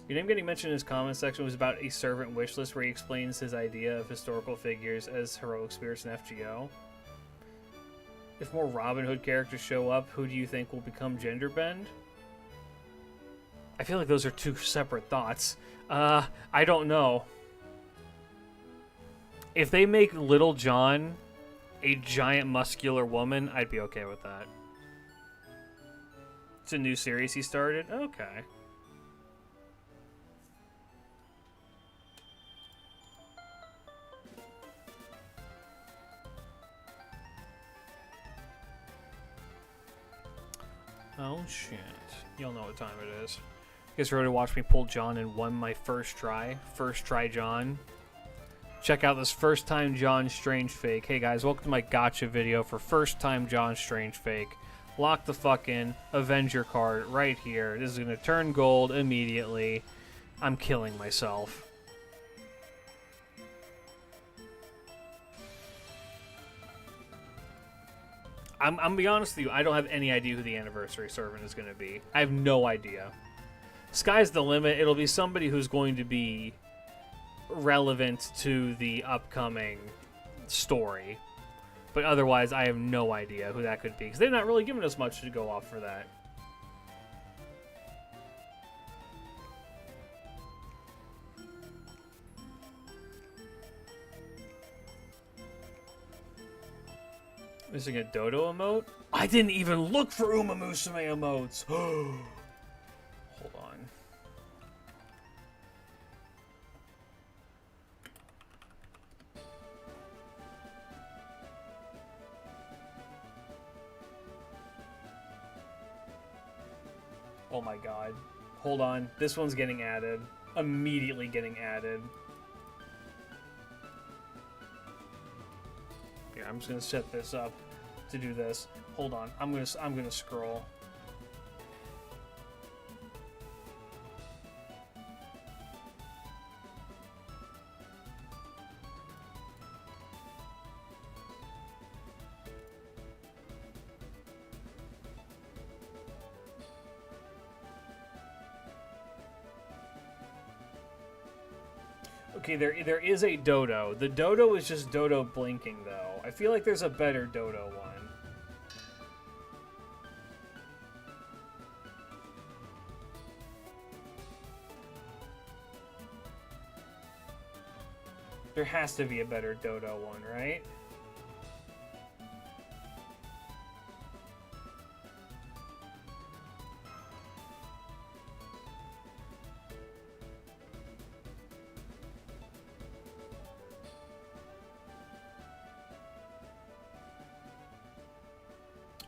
Your name getting mentioned in his comment section was about a servant wish list where he explains his idea of historical figures as heroic spirits in FGO. If more Robin Hood characters show up, who do you think will become Genderbend? I feel like those are two separate thoughts. I don't know. If they make Little John a giant muscular woman, I'd be okay with that. It's a new series he started? Okay. Oh shit. You'll know what time it is. You guys ready to watch me pull John and won my first try? First try John. Check out this first time John Strange fake. Hey guys, welcome to my gotcha video for first time John Strange fake. Lock the fuck in. Avenger card right here. This is going to turn gold immediately. I'm killing myself. I'm going to be honest with you, I don't have any idea who the anniversary servant is going to be. I have no idea. Sky's the limit. It'll be somebody who's going to be relevant to the upcoming story. But otherwise, I have no idea who that could be, because they're not really giving us much to go off for that. Missing a Dodo emote? I didn't even look for Uma Musume emotes! Hold on. Oh my god. Hold on. This one's getting added. Immediately getting added. Yeah, I'm just gonna set this up to do this. Hold on. I'm gonna scroll. Okay, there is a Dodo. The Dodo is just Dodo blinking, though. I feel like there's a better Dodo one. There has to be a better Dodo one, right?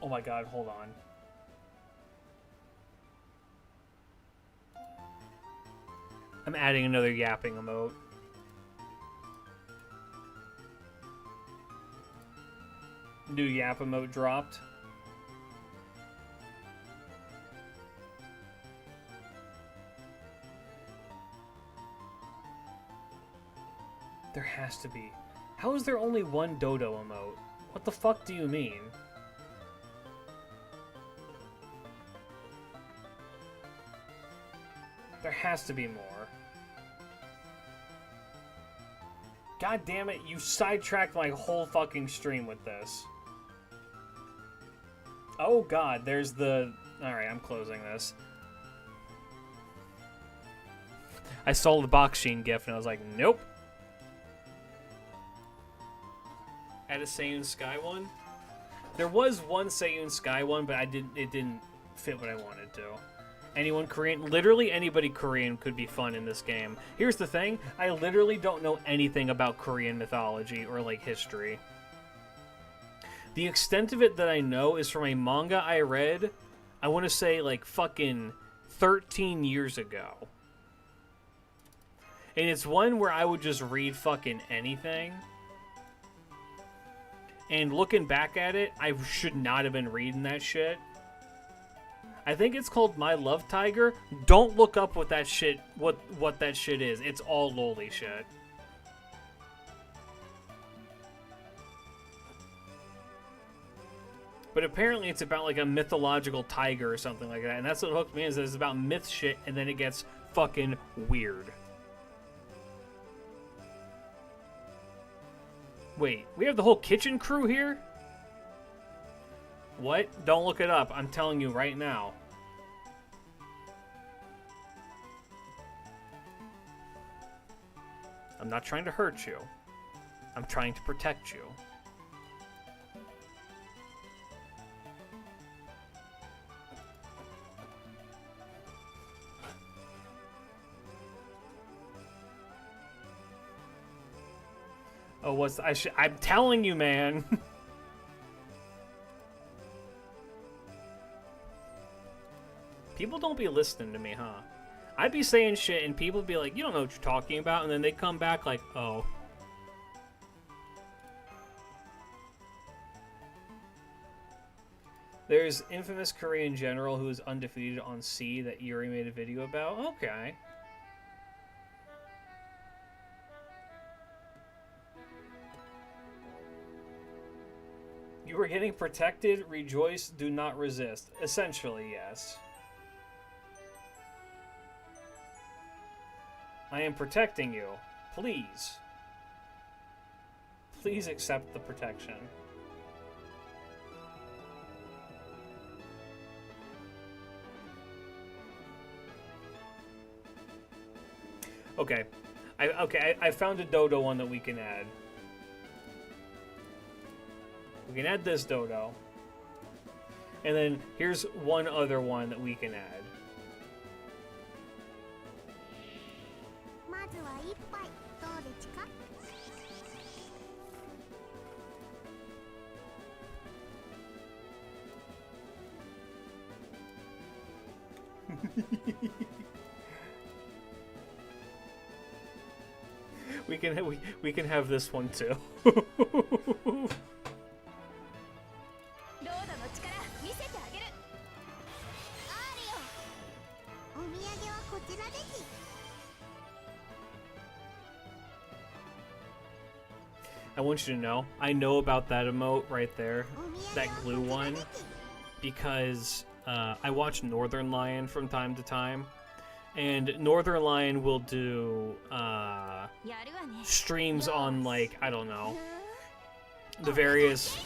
Oh my god, hold on. I'm adding another yapping emote. New yap emote dropped. There has to be. How is there only one Dodo emote? What the fuck do you mean? There has to be more. God damn it, you sidetracked my whole fucking stream with this. Oh god, there's the... Alright, I'm closing this. I saw the box sheen gif and I was like, nope. Add a Seiyun Sky one? There was one Seiyun Sky one, but it didn't fit what I wanted to. Anyone Korean? Literally anybody Korean could be fun in this game. Here's the thing, I literally don't know anything about Korean mythology or, like, history. The extent of it that I know is from a manga I read, I want to say, like, fucking 13 years ago. And it's one where I would just read fucking anything. And looking back at it, I should not have been reading that shit. I think it's called My Love Tiger. Don't look up what that shit what that shit is. It's all loli shit. But apparently it's about like a mythological tiger or something like that. And that's what hooked me is that it's about myth shit and then it gets fucking weird. Wait, we have the whole kitchen crew here? What? Don't look it up. I'm telling you right now. I'm not trying to hurt you. I'm trying to protect you. Oh, I'm telling you, man. People don't be listening to me, huh? I'd be saying shit and people would be like, you don't know what you're talking about, and then they come back like, oh. There's infamous Korean general who is undefeated on sea that Yuri made a video about. Okay. You were getting protected, rejoice, do not resist. Essentially, yes. I am protecting you. Please. Please accept the protection. Okay. I found a dodo one that we can add. We can add this dodo. And then here's one other one that we can add. まずは一杯どうでちか we can have this one too. ロードの力見せてあげるアーリオお土産はこちらです I want you to know, I know about that emote right there, that glue one, because I watch Northern Lion from time to time, and Northern Lion will do やるわね streams on, like, I don't know, the various,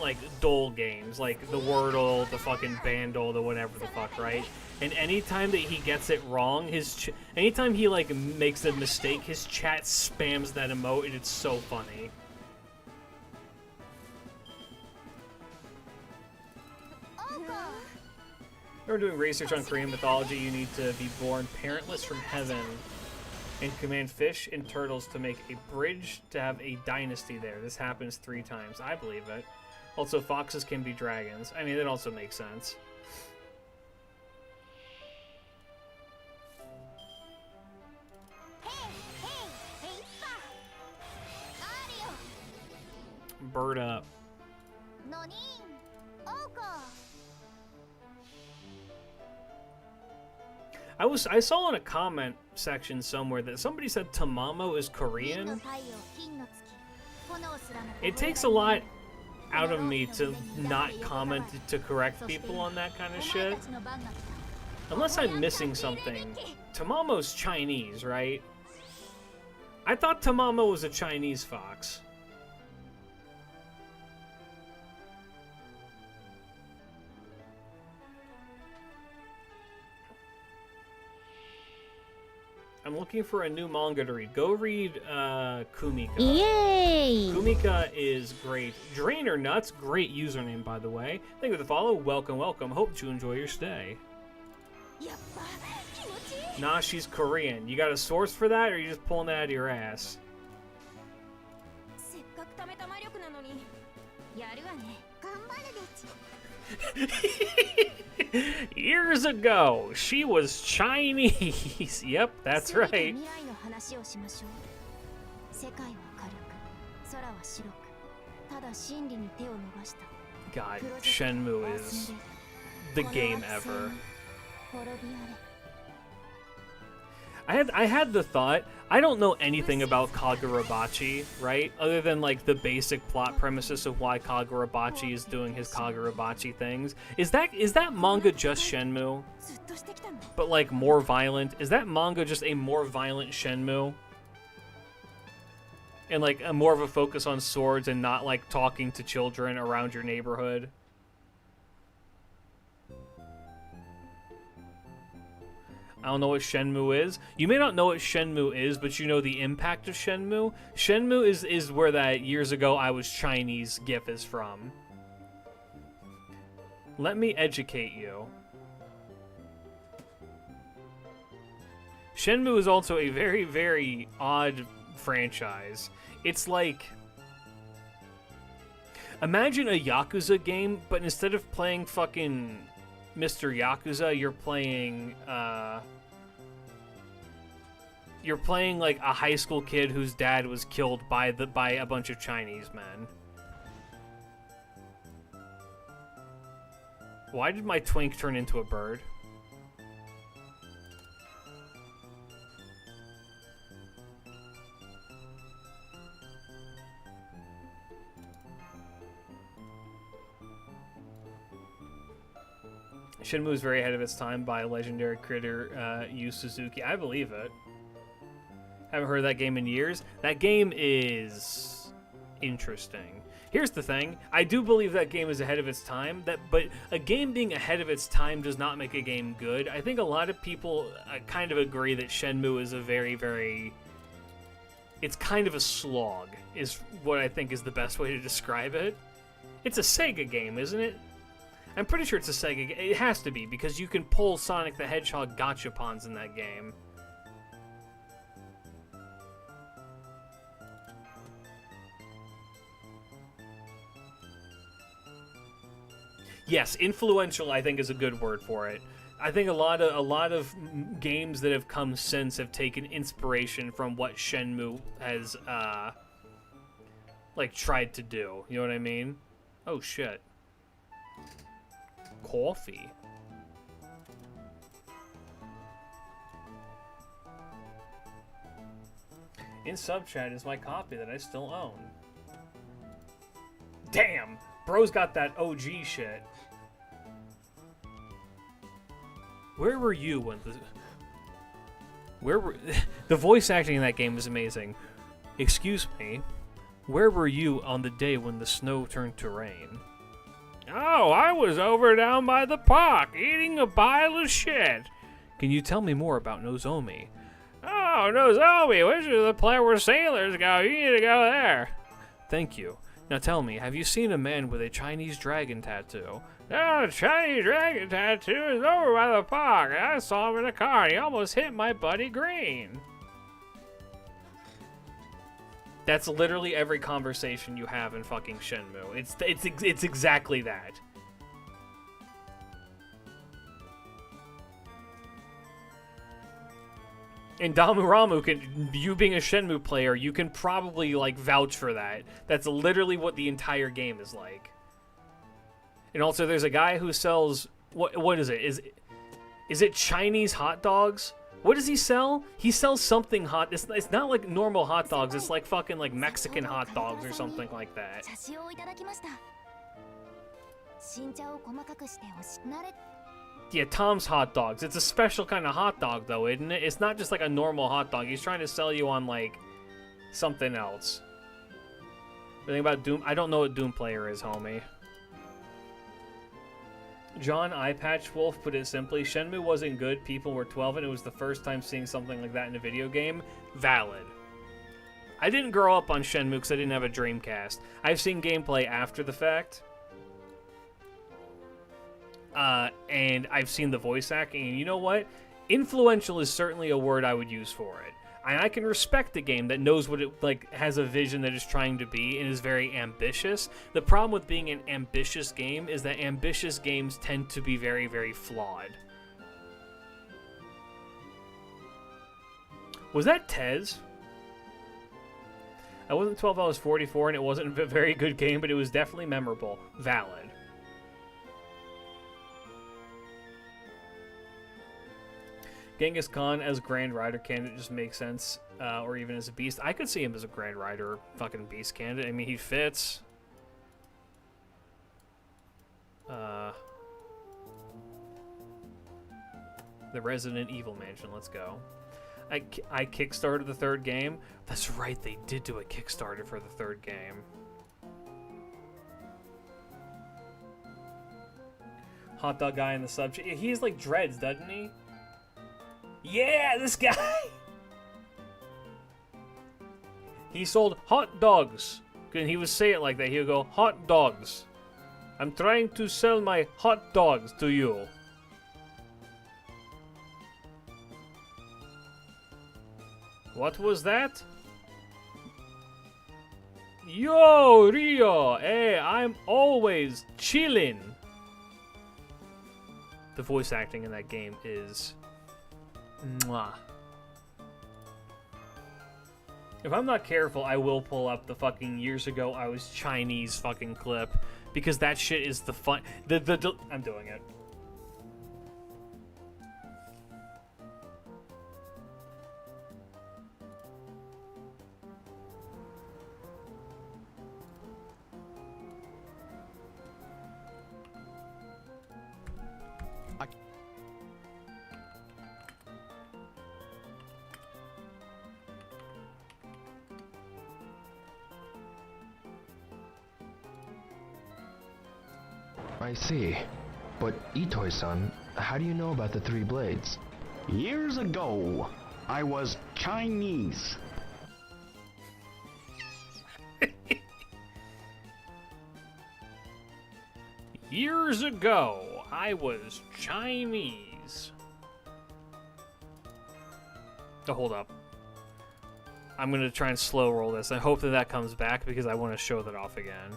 like, Dole games, like the Wordle, the fucking Bandle, the whatever the fuck, right? And anytime that he gets it wrong, anytime he, like, makes a mistake, his chat spams that emote, and it's so funny. When we're doing research on Korean mythology, you need to be born parentless from heaven and command fish and turtles to make a bridge to have a dynasty there. This happens 3 times. I believe it. Also, foxes can be dragons. I mean, that also makes sense. Bird up. のにんおうか I saw in a comment section somewhere that somebody said Tamamo is 銀の Korean. 太陽金の月炎すらも It takes a lot out of me to not comment to correct people on that kind of お前 shit. たちの番が来た Unless I'm missing something. Tamamo's Chinese, right? I thought Tamamo was a Chinese fox. I'm looking for a new manga to read. Go read Kumika. Yay! Kumika is great. Drainer Nuts, great username by the way. Thank you for the follow. Welcome, welcome. Hope you enjoy your stay. やっぱ気持ちいい Nah, she's Korean. You got a source for that, or are you just pulling that out of your ass? せっかく貯めた魔力なのにやるわね頑張るでち Years ago, she was Chinese. Yep, that's 全て right. 未来の話をしましょう世界は軽く空は白くただ真理に手を伸ばした God, プロジェクト Shenmue アー is スン the でこの game 惑星 ever. に滅びあれ I had the thought, I don't know anything about Kagurabachi, right? Other than like the basic plot premises of why Kagurabachi is doing his Kagurabachi things. Is that manga just Shenmue? ずっとしてきたんだ But like more violent? Is that manga just a more violent Shenmue? And like a more of a focus on swords and not like talking to children around your neighborhood? I don't know what Shenmue is. You may not know what Shenmue is, but you know the impact of Shenmue. Shenmue is where that years ago I was Chinese gif is from. Let me educate you. Shenmue is also a very, very odd franchise. It's like... Imagine a Yakuza game, but instead of playing fucking Mr. Yakuza, you're playing like a high school kid whose dad was killed by a bunch of Chinese men. Why did my twink turn into a bird? Shenmue is very ahead of its time by legendary creator Yu Suzuki. I believe it. Haven't heard of that game in years. That game is interesting. Here's the thing. I do believe that game is ahead of its time. But a game being ahead of its time does not make a game good. I think a lot of people kind of agree that Shenmue is a very, very... It's kind of a slog, is what I think is the best way to describe it. It's a Sega game, isn't it? I'm pretty sure it's a Sega game. It has to be, because you can pull Sonic the Hedgehog gachapons in that game. Yes, influential, I think, is a good word for it. I think a lot of games that have come since have taken inspiration from what Shenmue has, like, tried to do. You know what I mean? Oh, shit. Coffee. In sub-chat is my copy that I still own. Damn! Bro's got that OG shit. Where were you when the... Where were... The voice acting in that game was amazing. Excuse me. Where were you on the day when the snow turned to rain? Oh, I was over down by the park, eating a pile of shit. Can you tell me more about Nozomi? Oh, Nozomi, which is the place where sailors go? You need to go there. Thank you. Now tell me, have you seen a man with a Chinese dragon tattoo? Oh, the Chinese dragon tattoo is over by the park. I saw him in a car and he almost hit my buddy Green. That's literally every conversation you have in fucking Shenmue. It's exactly that. And Damuramu, you being a Shenmue player, you can probably, like, vouch for that. That's literally what the entire game is like. And also, there's a guy who sells... What is it? Is it Chinese hot dogs? What does he sell? He sells something hot. It's not like normal hot dogs. It's like fucking, like, Mexican hot dogs or something like that. Yeah, Tom's Hot Dogs. It's a special kind of hot dog, though, isn't it? It's not just like a normal hot dog. He's trying to sell you on, like, something else. The thing about Doom... I don't know what Doom Player is, homie. John Eyepatch Wolf put it simply, Shenmue wasn't good, people were 12, and it was the first time seeing something like that in a video game. Valid. I didn't grow up on Shenmue because I didn't have a Dreamcast. I've seen gameplay after the fact. And I've seen the voice acting, and you know what? Influential is certainly a word I would use for it. And I can respect a game that knows what it, like, has a vision that it's trying to be and is very ambitious. The problem with being an ambitious game is that ambitious games tend to be very, very flawed. Was that Tez? I wasn't 12, I was 44, and it wasn't a very good game, but it was definitely memorable. Valid. Genghis Khan as Grand Rider candidate just makes sense, or even as a beast. I could see him as a Grand Rider fucking beast candidate. I mean, he fits. The Resident Evil Mansion, let's go. I kickstarted the third game. That's right, they did do a Kickstarter for the third game. Hot dog guy in the sub. He's like dreads, doesn't he? Yeah, this guy! He sold hot dogs. And he would say it like that. He would go, hot dogs. I'm trying to sell my hot dogs to you. What was that? Yo, Rio! Hey, I'm always chillin'. The voice acting in that game is... Mwah. If I'm not careful, I will pull up the fucking years ago I was Chinese fucking clip, because that shit is the fun. I'm doing it. I see. But Itoi-san, how do you know about the three blades? Years ago, I was Chinese. Years ago, I was Chinese. Oh, hold up. I'm going to try and slow roll this. I hope that that comes back because I want to show that off again.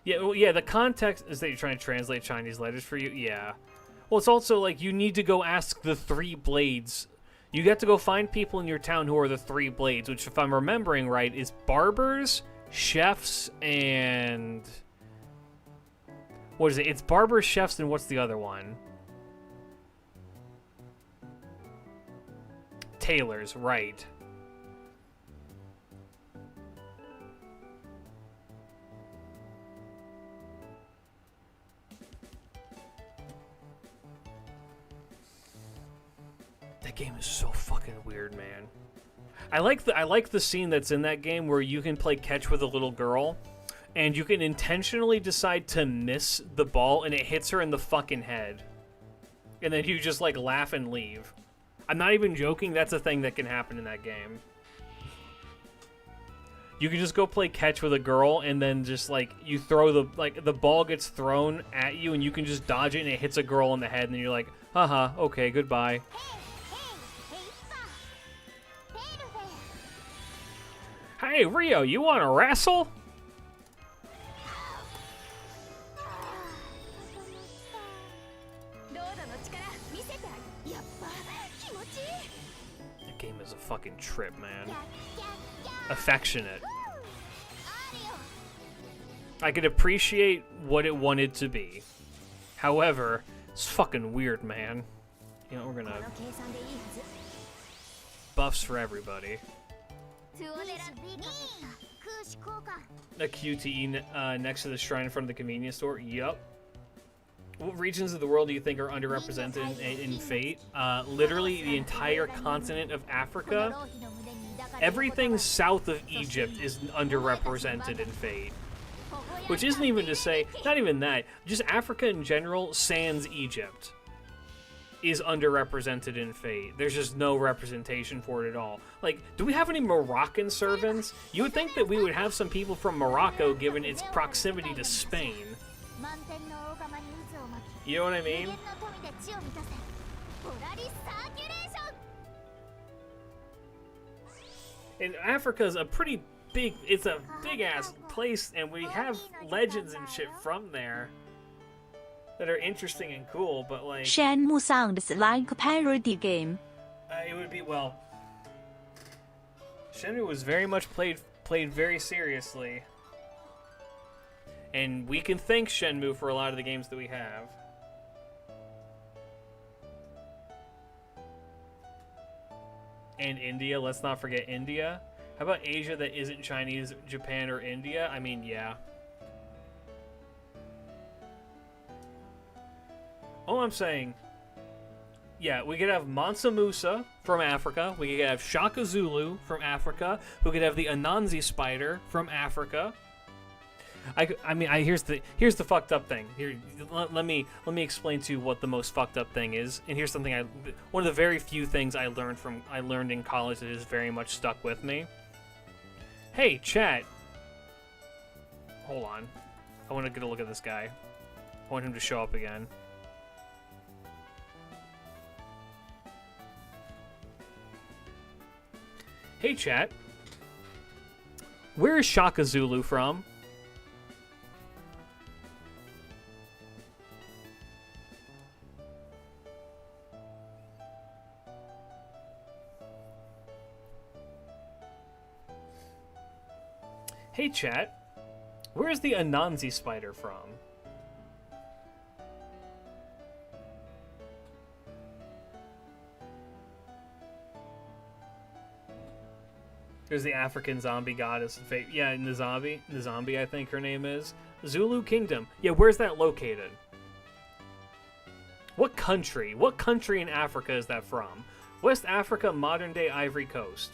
Yeah, well, yeah, the context is that you're trying to translate Chinese letters for you. Yeah. Well, it's also like you need to go ask the three blades. You get to go find people in your town who are the three blades, which, if I'm remembering right, is barbers, chefs, and... What is it? It's barbers, chefs, and what's the other one? Tailors, right. That game is so fucking weird, man. I like the scene that's in that game where you can play catch with a little girl, and you can intentionally decide to miss the ball, and it hits her in the fucking head, and then you just like laugh and leave. I'm not even joking. That's a thing that can happen in that game. You can just go play catch with a girl, and then just like you throw the ball gets thrown at you, and you can just dodge it, and it hits a girl in the head, and then you're like, haha, okay, goodbye. Hey, Rio, you want to wrestle? That game is a fucking trip, man. Affectionate. I could appreciate what it wanted to be. However, it's fucking weird, man. You know, we're gonna... Buffs for everybody. A QTE next to the shrine in front of the convenience store. Yup. What regions of the world do you think are underrepresented in Fate? Literally the entire continent of Africa. Everything south of Egypt is underrepresented in Fate. Which isn't even to say, not even that, just Africa in general, sans Egypt, is underrepresented in Fate. There's just no representation for it at all. Like, do we have any Moroccan servants? You would think that we would have some people from Morocco given its proximity to Spain. You know what I mean? And Africa's a pretty big, it's a big ass place, and we have legends and shit from there that are interesting and cool, but like... Shenmue sounds like a parody game. It would be, well... Shenmue was very much played very seriously. And we can thank Shenmue for a lot of the games that we have. And India, let's not forget India. How about Asia that isn't Chinese, Japan, or India? I mean, yeah. All I'm saying, yeah, we could have Mansa Musa from Africa. We could have Shaka Zulu from Africa. We could have the Anansi spider from Africa. I mean, here's the fucked up thing. Here, let me explain to you what the most fucked up thing is. And here's something one of the very few things I learned in college that has very much stuck with me. Hey, chat. Hold on. I want to get a look at this guy. I want him to show up again. Hey, chat. Where is Shaka Zulu from? Hey, chat. Where is the Anansi spider from? There's the African zombie goddess of fate. Yeah, Nzambi, I think her name is. Zulu Kingdom. Yeah, where's that located? What country? What country in Africa is that from? West Africa, modern-day Ivory Coast.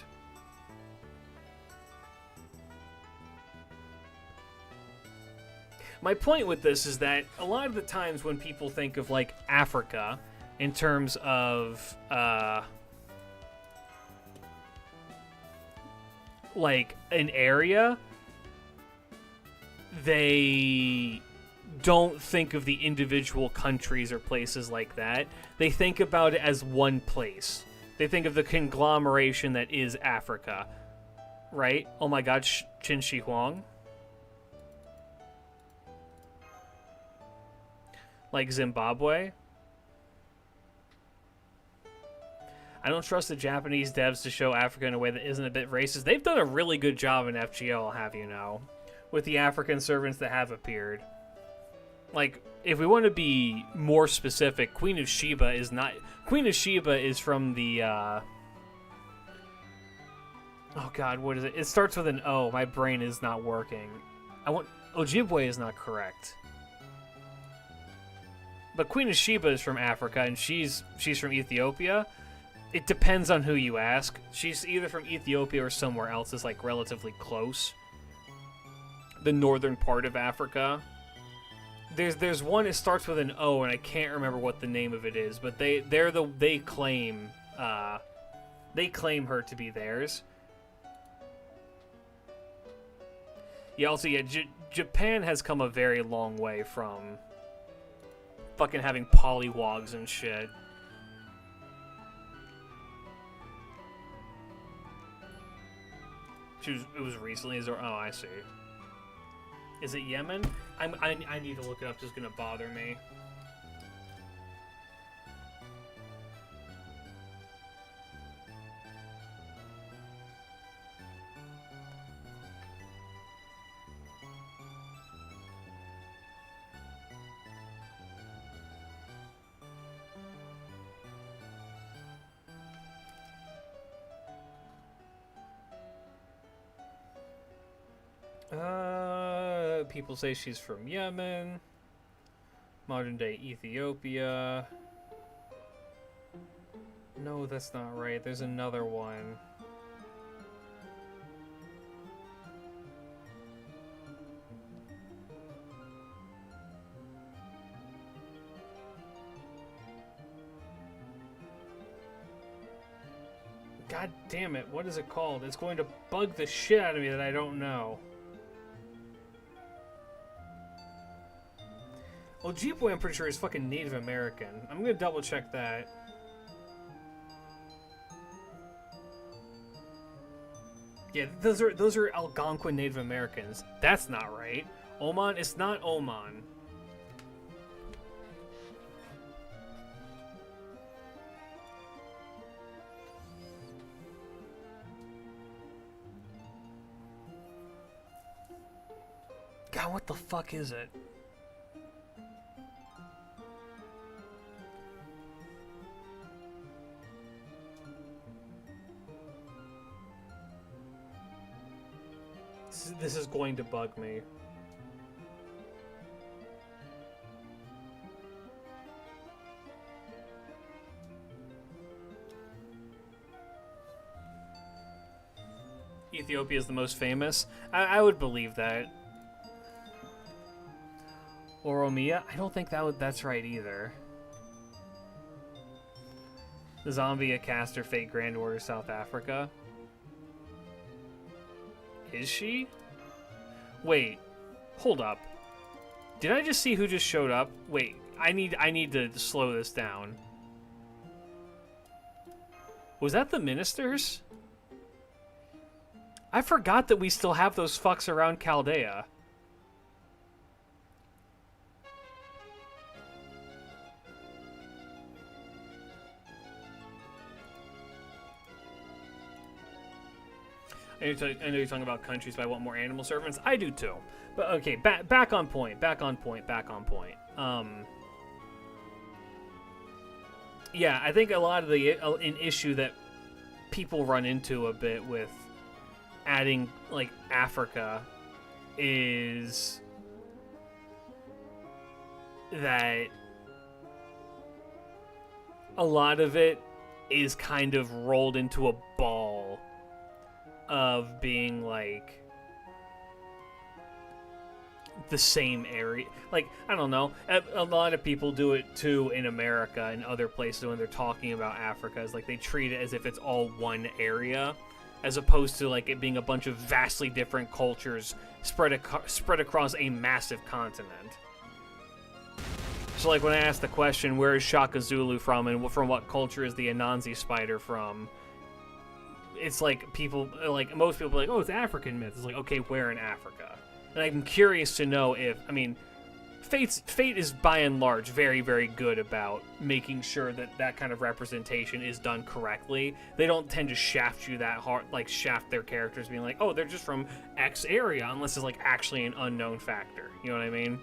my point with this is that a lot of the times when people think of like Africa in terms of like an area, they don't think of the individual countries or places like that. They think about it as one place. They think of the conglomeration that is Africa, right? Oh my god, Qin Shi Huang. Like Zimbabwe. I don't trust the Japanese devs to show Africa in a way that isn't a bit racist. They've done a really good job in FGO, I'll have you know, with the African servants that have appeared. Like, if we want to be more specific, Queen of Sheba is not... Queen of Sheba is from the, Oh god, what is it? It starts with an O. My brain is not working. Ojibwe is not correct. But Queen of Sheba is from Africa, and she's from Ethiopia. It depends on who you ask. She's either from Ethiopia or somewhere else that's, like, relatively close. The northern part of Africa. There's one that starts with an O, and I can't remember what the name of it is, but they claim her to be theirs. Yeah, also, yeah, Japan has come a very long way from fucking having pollywogs and shit. It was recently. Oh, I see. Is it Yemen? I need to look it up. It's gonna bother me. People say she's from Yemen, modern day Ethiopia. No, that's not right. There's another one. God damn it, what is it called? It's going to bug the shit out of me that I don't know. Ojibwe, I'm pretty sure, is fucking Native American. I'm gonna double check that. Yeah, those are Algonquin Native Americans. That's not right. Oman, it's not Oman. God, what the fuck is it? This is going to bug me. Ethiopia is the most famous? I would believe that. Oromia? I don't think that's right either. The Zambia Caster Fate Grand Order South Africa. Is she? Wait, hold up. Did I just see who just showed up? Wait, I need to slow this down. Was that the ministers? I forgot that we still have those fucks around Chaldea. I know you're talking about countries, but I want more animal servants. I do too. But okay, back on point. Yeah, I think a lot of an issue that people run into a bit with adding like Africa is that a lot of it is kind of rolled into a ball of being like the same area. Like, I don't know. A lot of people do it too in America and other places when they're talking about Africa. It's like they treat it as if it's all one area, as opposed to like it being a bunch of vastly different cultures spread across a massive continent. So like when I asked the question, where is Shaka Zulu from and from what culture is the Anansi spider from? It's like people, like most people are like, oh, it's African myth. It's like, okay, where in Africa? And I'm curious to know if, I mean, Fate is by and large very, very good about making sure that that kind of representation is done correctly. They don't tend to shaft you that hard, like shaft their characters being like, oh, they're just from X area, unless it's like actually an unknown factor. You know what I mean?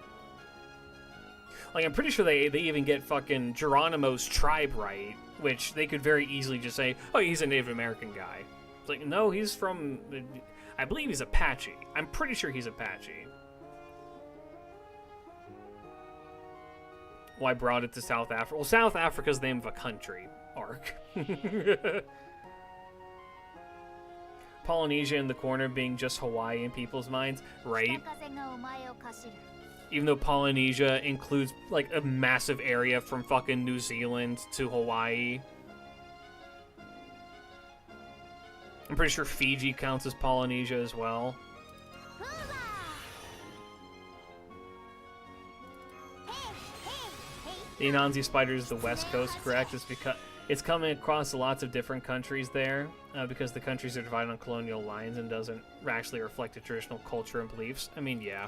Like, I'm pretty sure they even get fucking Geronimo's tribe right, which they could very easily just say, oh, he's a Native American guy. It's like, no, he's from, I believe he's Apache. I'm pretty sure he's Apache. Well, I brought it to South Africa. Well, South Africa's the name of a country, Ark. Polynesia in the corner being just Hawaii in people's minds, right? Even though Polynesia includes, like, a massive area from fucking New Zealand to Hawaii. I'm pretty sure Fiji counts as Polynesia as well. The Anansi spider is the west coast, correct? It's because it's coming across lots of different countries there, because the countries are divided on colonial lines and doesn't actually reflect the traditional culture and beliefs. I mean, yeah.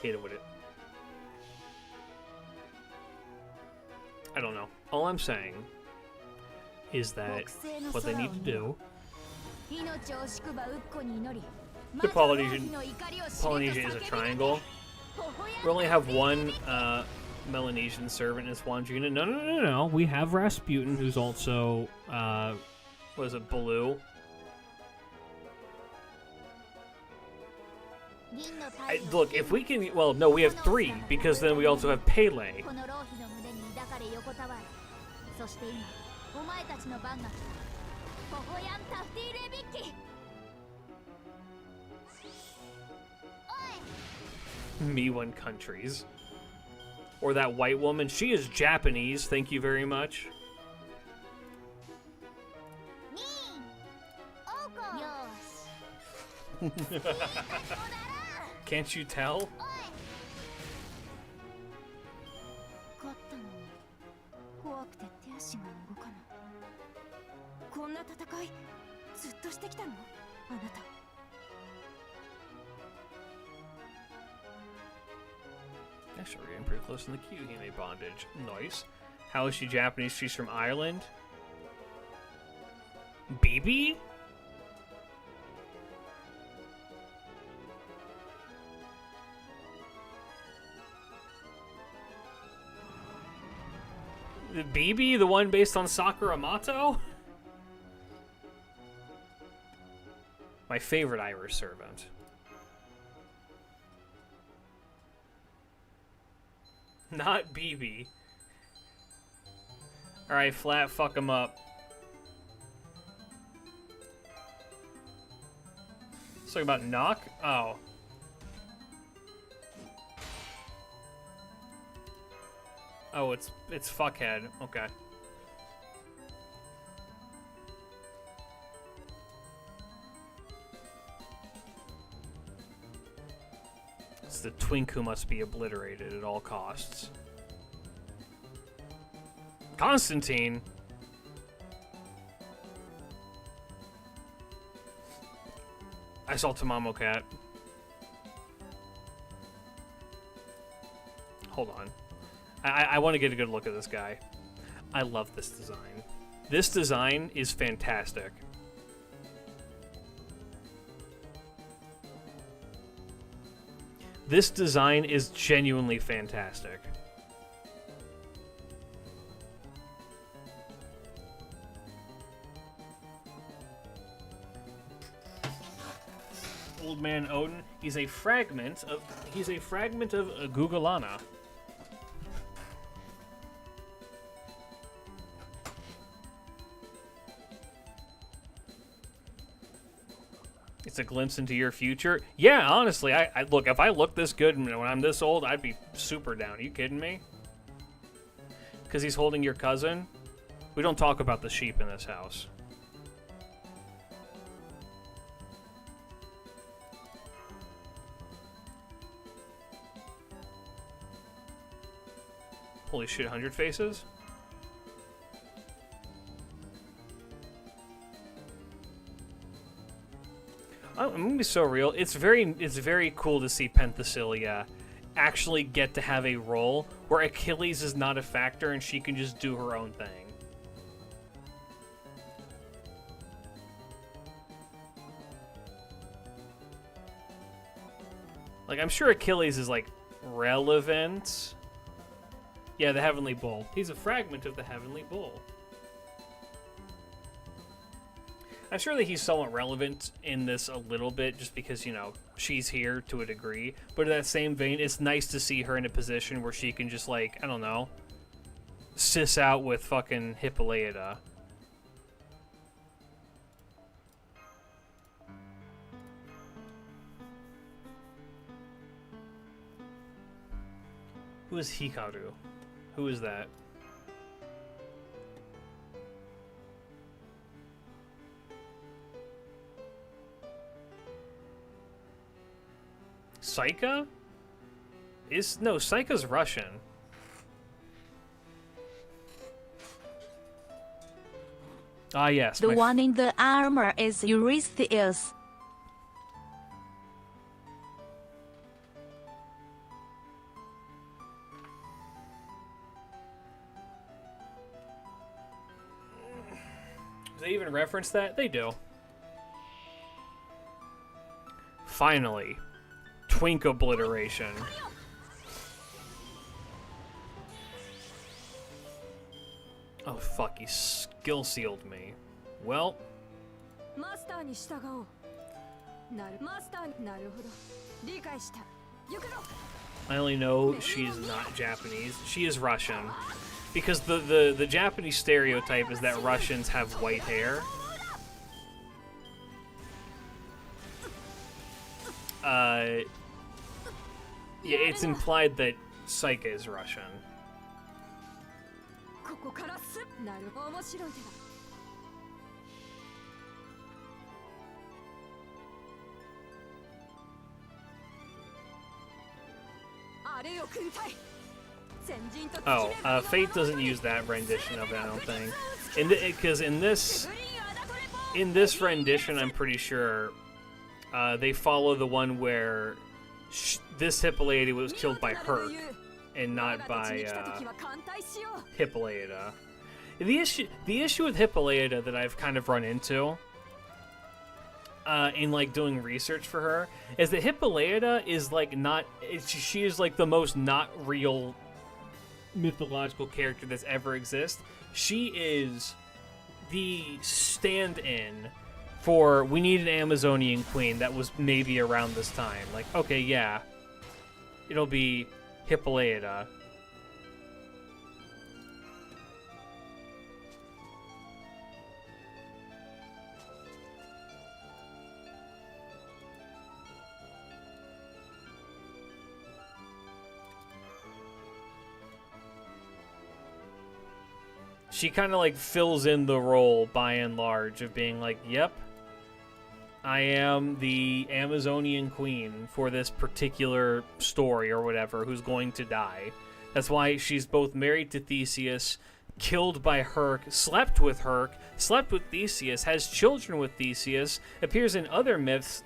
Hit it with it. I don't know. All I'm saying is that what they need to do. The Polynesia is a triangle. We only have one Melanesian servant, is Wandjina. No. We have Rasputin, who's also what is it, Baloo? Look, if we can, well, no, we have 3, because then we also have Pele. Me1 countries. Or that white woman, she is Japanese, thank you very much. Can't you tell? Actually, we're getting pretty close in the queue. He made bondage. Nice. How is she Japanese? She's from Ireland. BB? The BB, the one based on Sakura Mato? My favorite Irish servant. Not BB. Alright, Flat, fuck him up. Let's talk about Knock? Oh. Oh, it's fuckhead. Okay. It's the twink who must be obliterated at all costs. Constantine? I saw Tamamo Cat. Hold on. I want to get a good look at this guy. I love this design. This design is fantastic. This design is genuinely fantastic. man Odin. He's a fragment of Gugalana. It's a glimpse into your future. Yeah, honestly, I look, if I look this good when I'm this old, I'd be super down. Are you kidding me? Because he's holding your cousin? We don't talk about the sheep in this house. Holy shit, 100 faces? I'm gonna be so real. It's very cool to see Penthesilea actually get to have a role where Achilles is not a factor and she can just do her own thing. Like, I'm sure Achilles is, like, relevant. Yeah, the Heavenly Bull. He's a fragment of the Heavenly Bull. I'm sure that he's somewhat relevant in this a little bit, just because, you know, she's here to a degree. But in that same vein, it's nice to see her in a position where she can just, like, I don't know, sis out with fucking Hippolyta. Who is Hikaru? Who is that? Saika? No, Saika's Russian. Ah, yes. The one in the armor is Eurystheus. Do they even reference that? They do. Finally. Twink obliteration. Oh fuck, he skill sealed me. Well. I only know she's not Japanese. She is Russian. Because the Japanese stereotype is that Russians have white hair. Yeah, it's implied that Saika is Russian. Oh, Fate doesn't use that rendition of it, I don't think. Because in this rendition, I'm pretty sure they follow the one where this Hippolyta was killed by Herc and not by Hippolyta. The issue with Hippolyta that I've kind of run into in like doing research for her is that Hippolyta is like she is like the most not real mythological character that's ever existed. She is the stand-in for we need an Amazonian queen that was maybe around this time. Like, okay, yeah, it'll be Hippolyta. She kind of like fills in the role by and large of being like, yep, I am the Amazonian queen for this particular story or whatever who's going to die. That's why she's both married to Theseus, killed by Herc, slept with Theseus, has children with Theseus, appears in other myths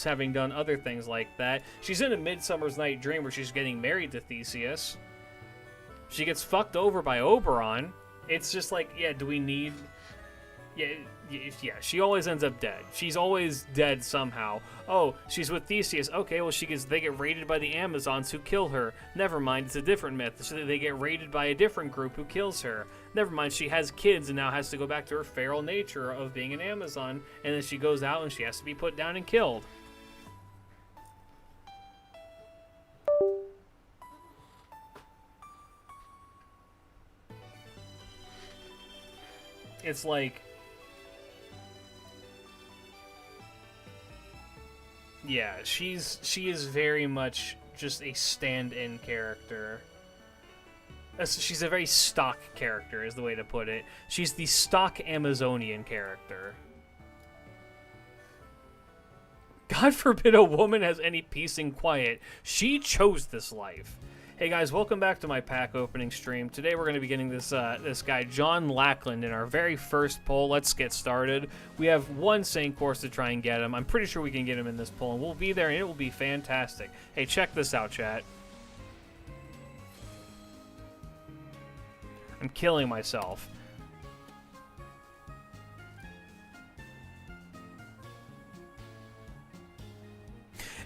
having done other things like that. She's in A Midsummer's Night Dream where she's getting married to Theseus. She gets fucked over by Oberon. It's just like, yeah, do we need... Yeah, she always ends up dead. She's always dead somehow. Oh, she's with Theseus. Okay, well, they get raided by the Amazons who kill her. Never mind, it's a different myth. So they get raided by a different group who kills her. Never mind, she has kids and now has to go back to her feral nature of being an Amazon. And then she goes out and she has to be put down and killed. It's like, yeah, she is very much just a stand-in character. She's a very stock character, is the way to put it. She's the stock Amazonian character. God forbid a woman has any peace and quiet. She chose this life. Hey guys, welcome back to my pack opening stream. Today we're going to be getting this this guy, John Lackland, in our very first poll. Let's get started. We have one Saint course to try and get him. I'm pretty sure we can get him in this poll, and we'll be there, and it will be fantastic. Hey, check this out, chat. I'm killing myself.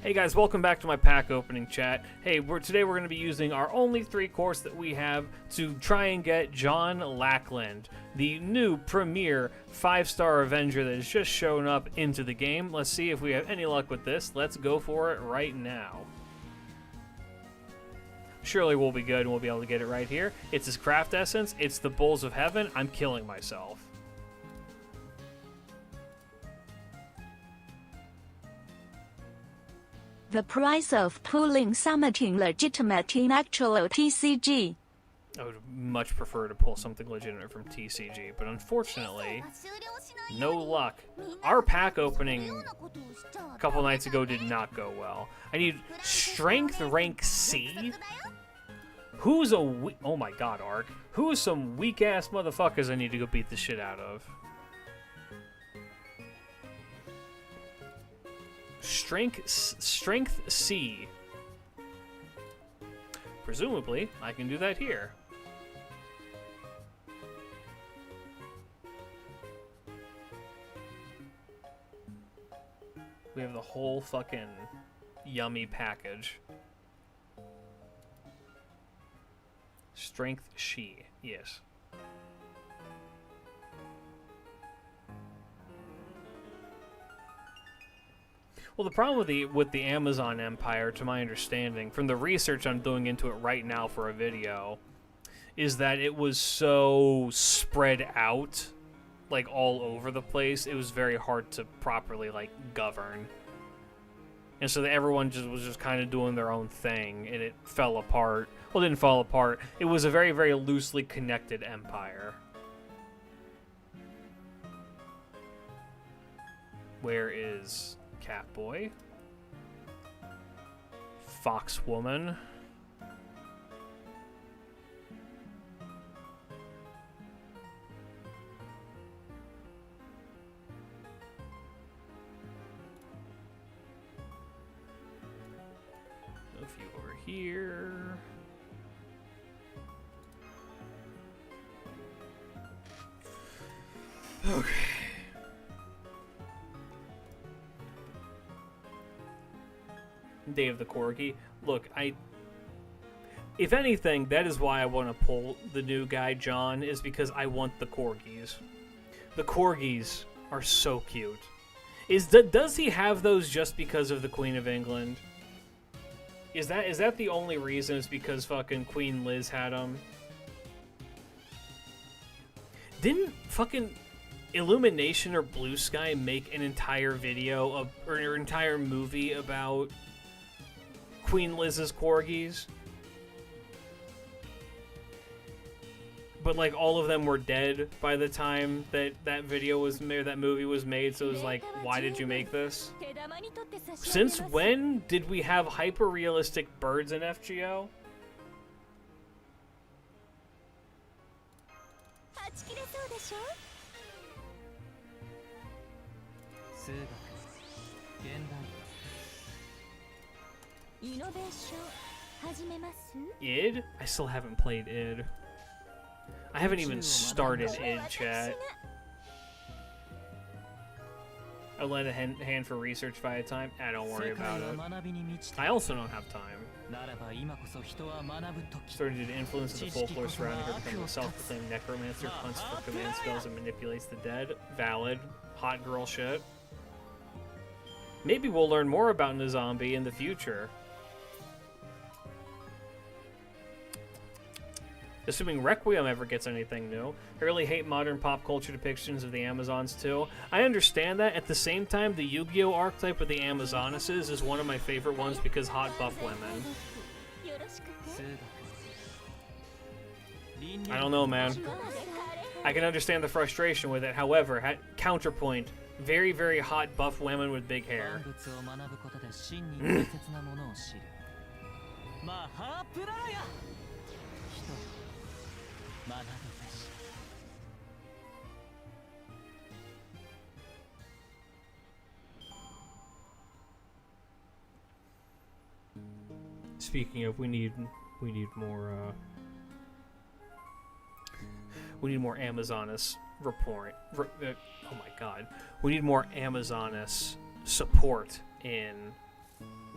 Hey guys, welcome back to my pack opening chat. Hey, today we're going to be using our only 3 course that we have to try and get John Lackland, the new premier 5-star Avenger that has just shown up into the game. Let's see if we have any luck with this. Let's go for it right now. Surely we'll be good and we'll be able to get it right here. It's his craft essence. It's the Bowls of Heaven. I'm killing myself. The price of pulling something legitimate in actual TCG. I would much prefer to pull something legitimate from TCG, but unfortunately, no luck. Our pack opening a couple nights ago did not go well. I need Strength Rank C? Who's a oh my god, Ark. Who is some weak-ass motherfuckers I need to go beat the shit out of? Strength C. Presumably, I can do that here. We have the whole fucking yummy package. Strength She, yes. Well, the problem with the Amazon Empire, to my understanding, from the research I'm doing into it right now for a video, is that it was so spread out, like all over the place. It was very hard to properly like govern, and so that everyone was just kind of doing their own thing, and it fell apart. Well, it didn't fall apart. It was a very, very loosely connected empire. Where is Catboy? Foxwoman. A few over here. Okay. Day of the Corgi. Look, if anything, that is why I want to pull the new guy, John, is because I want the Corgis. The Corgis are so cute. Does he have those just because of the Queen of England? Is that the only reason? Is because fucking Queen Liz had them? Didn't fucking Illumination or Blue Sky make an entire video or an entire movie about Queen Liz's corgis? But like all of them were dead by the time that video was made, that movie was made, so it was like, why did you make this? Since when did we have hyper-realistic birds in FGO? id? I still haven't played id. I haven't even started id, chat. I lent a hand for research via time. Don't worry about it. I also don't have time. Started to influence of the folklore surrounding her, becoming a self-proclaimed necromancer, hunts for command spells, and manipulates the dead. Valid. Hot girl shit. Maybe we'll learn more about Nzombie in the future. Assuming Requiem ever gets anything new. I really hate modern pop culture depictions of the Amazons too. I understand that. At the same time, the Yu-Gi-Oh archetype with the Amazonesses is one of my favorite ones because hot buff women. I don't know, man. I can understand the frustration with it. However, counterpoint, very, very hot buff women with big hair. Speaking of, we need more Amazonas report. Oh my god. We need more Amazonas support in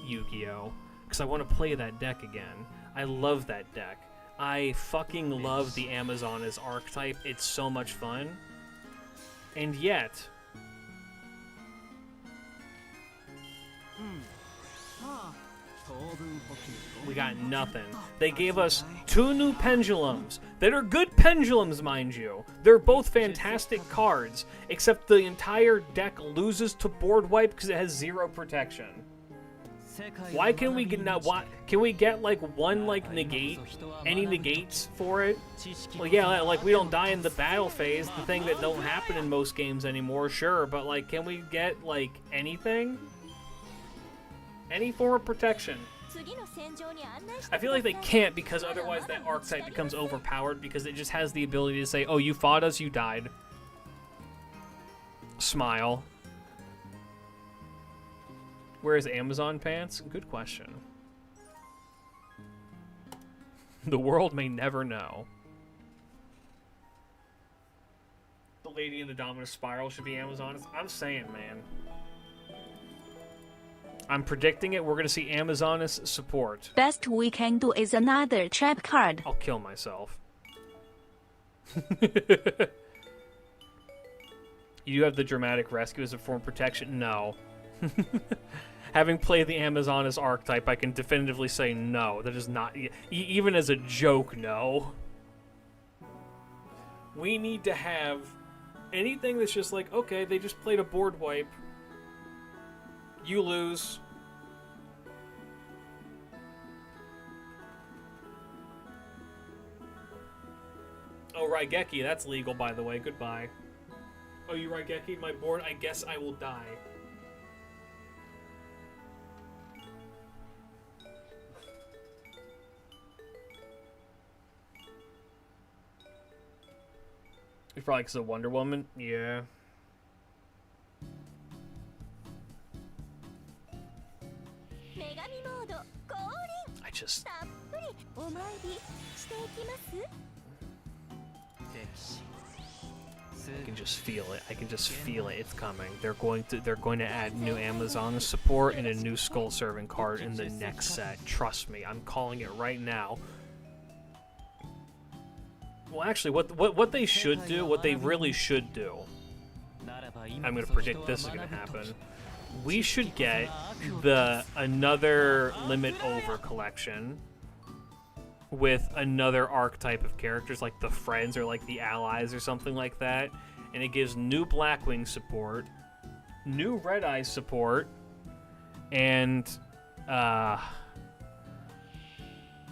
Yu-Gi-Oh! Because I want to play that deck again. I love that deck. I fucking love the Amazonas archetype. It's so much fun. And yet... we got nothing. They gave us 2 new pendulums that are good pendulums, mind you. They're both fantastic cards, except the entire deck loses to board wipe because it has 0 protection. Why can we get can we get like one like negate? Any negates for it? Well, yeah, like we don't die in the battle phase, the thing that don't happen in most games anymore, sure, but like can we get like anything? Any form of protection? I feel like they can't because otherwise that archetype becomes overpowered because it just has the ability to say, oh, you fought us, you died. Smile. Where is Amazon Pants? Good question. The world may never know. The Lady in the Dominus Spiral should be Amazon. I'm saying, man. I'm predicting it. We're going to see Amazonas support. Best we can do is another trap card. I'll kill myself. You have the dramatic rescue as a form of protection? No. Having played the Amazonas archetype, I can definitively say no. That is not... even as a joke, no. We need to have anything that's just like, okay, they just played a board wipe. You lose. Oh, Raigeki, that's legal, by the way. Goodbye. Oh, you Raigeki, my board? I guess I will die. It's probably because of Wonder Woman. Yeah. I just... I can just feel it. I can just feel it. It's coming. They're going to add new Amazon support and a new Skull Servant card in the next set. Trust me. I'm calling it right now. Well, actually, what they should do, what they really should do, I'm going to predict this is going to happen. We should get another Limit Over collection with another archetype of characters, like the Friends or like the Allies or something like that, and it gives new Blackwing support, new Red Eye support, and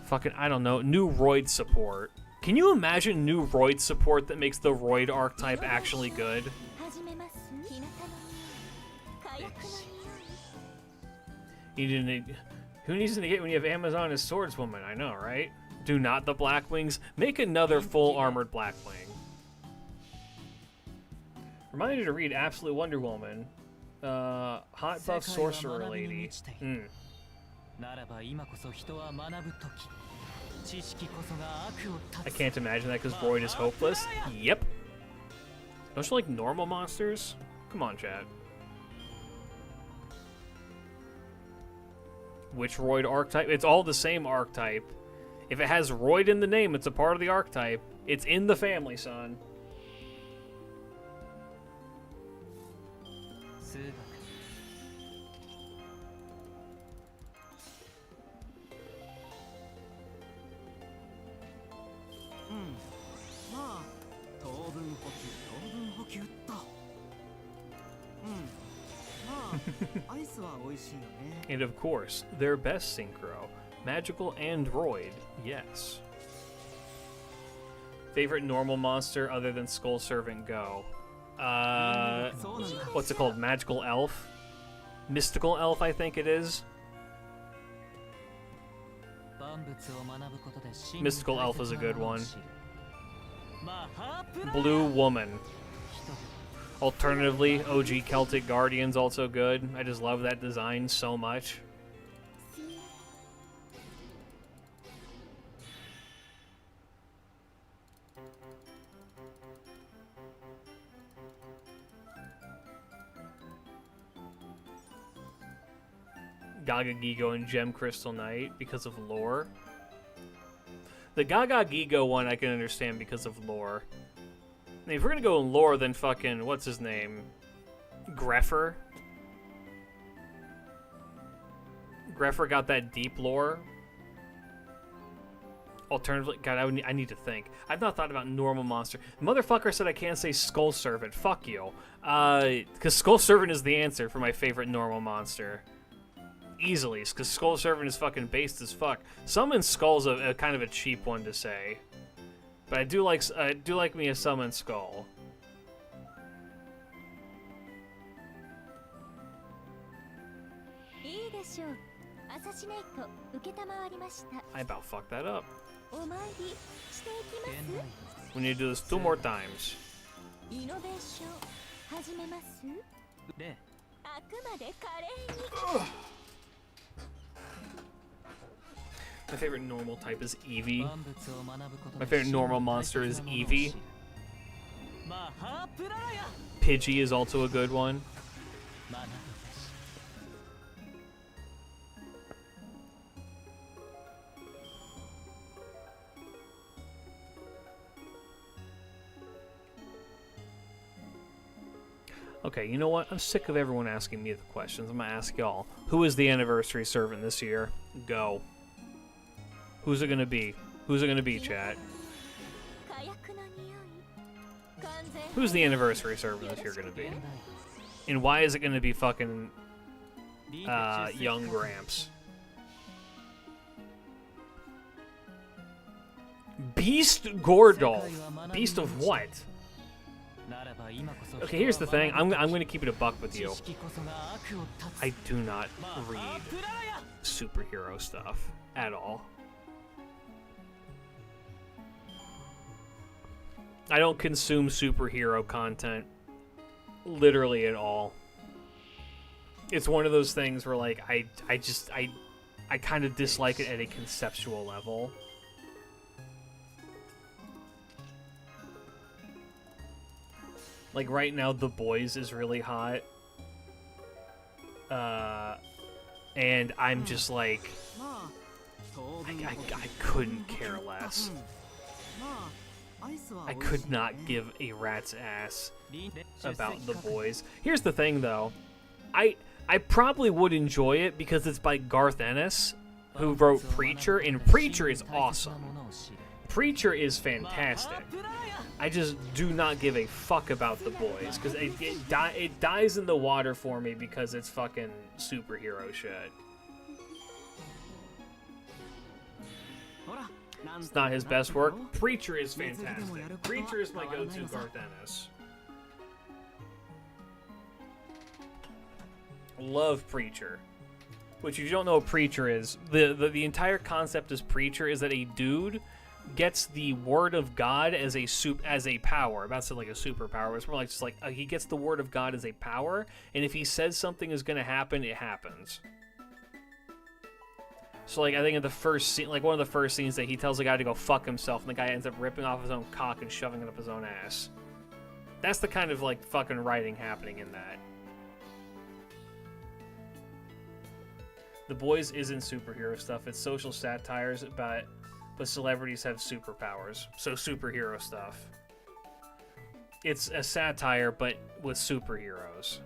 fucking, I don't know, new Roid support. Can you imagine new Roid support that makes the Roid archetype actually good? Who needs to negate when you have Amazon as Swordswoman? I know, right? Do not the Blackwings. Make another full armored Blackwing. Remind you to read Absolute Wonder Woman. Hot buff Sorcerer Lady. I can't imagine that because Void is hopeless. Yep. Don't you like normal monsters? Come on, chat. Which Roid archetype? It's all the same archetype. If it has Roid in the name, it's a part of the archetype. It's in the family, son. And of course, their best synchro, Magical Android, yes. Favorite normal monster other than Skull Servant Go? What's it called? Magical Elf? Mystical Elf, I think it is. Mystical Elf is a good one. Blue Woman. Alternatively, OG Celtic Guardian's also good. I just love that design so much. Gaga Gigo and Gem Crystal Knight because of lore. The Gaga Gigo one I can understand because of lore. I mean, if we're gonna go in lore, then fucking, what's his name? Greffer? Greffer got that deep lore. Alternatively, God, I need to think. I've not thought about normal monster. Motherfucker said I can't say Skull Servant. Fuck you. Because Skull Servant is the answer for my favorite normal monster. Easily, because Skull Servant is fucking based as fuck. Summon Skull's a kind of a cheap one to say. But I do like me a Summon Skull. I about fucked that up. We need to do this 2 more times. My favorite normal type is Eevee. My favorite normal monster is Eevee. Pidgey is also a good one. Okay, you know what? I'm sick of everyone asking me the questions. I'm gonna ask y'all. Who is the anniversary servant this year? Go. Who's it gonna be? Who's it gonna be, chat? Who's the anniversary servant this year gonna be? And why is it gonna be fucking young Gramps? Beast Gordolf. Beast of what? Okay, here's the thing. I'm going to keep it a buck with you. I do not read superhero stuff at all. I don't consume superhero content literally at all. It's one of those things where, like, I kind of dislike it at a conceptual level. Like, right now, The Boys is really hot. And I'm just like... I couldn't care less. I could not give a rat's ass about The Boys. Here's the thing, though. I probably would enjoy it because it's by Garth Ennis, who wrote Preacher, and Preacher is awesome. Preacher is fantastic. I just do not give a fuck about The Boys, because it dies in the water for me because it's fucking superhero shit. It's not his best work. Preacher is fantastic. Preacher is my go-to Garth Ennis. Love Preacher. Which, if you don't know what Preacher is, the entire concept is Preacher is that a dude gets the word of God as a power. I'm about to say like a superpower. It's more like just like he gets the word of God as a power, and if he says something is going to happen, it happens. So like I think in the first scene, like one of the first scenes that he tells the guy to go fuck himself, and the guy ends up ripping off his own cock and shoving it up his own ass. That's the kind of like fucking writing happening in that. The Boys isn't superhero stuff. It's social satires about. But celebrities have superpowers, so superhero stuff. It's a satire, but with superheroes.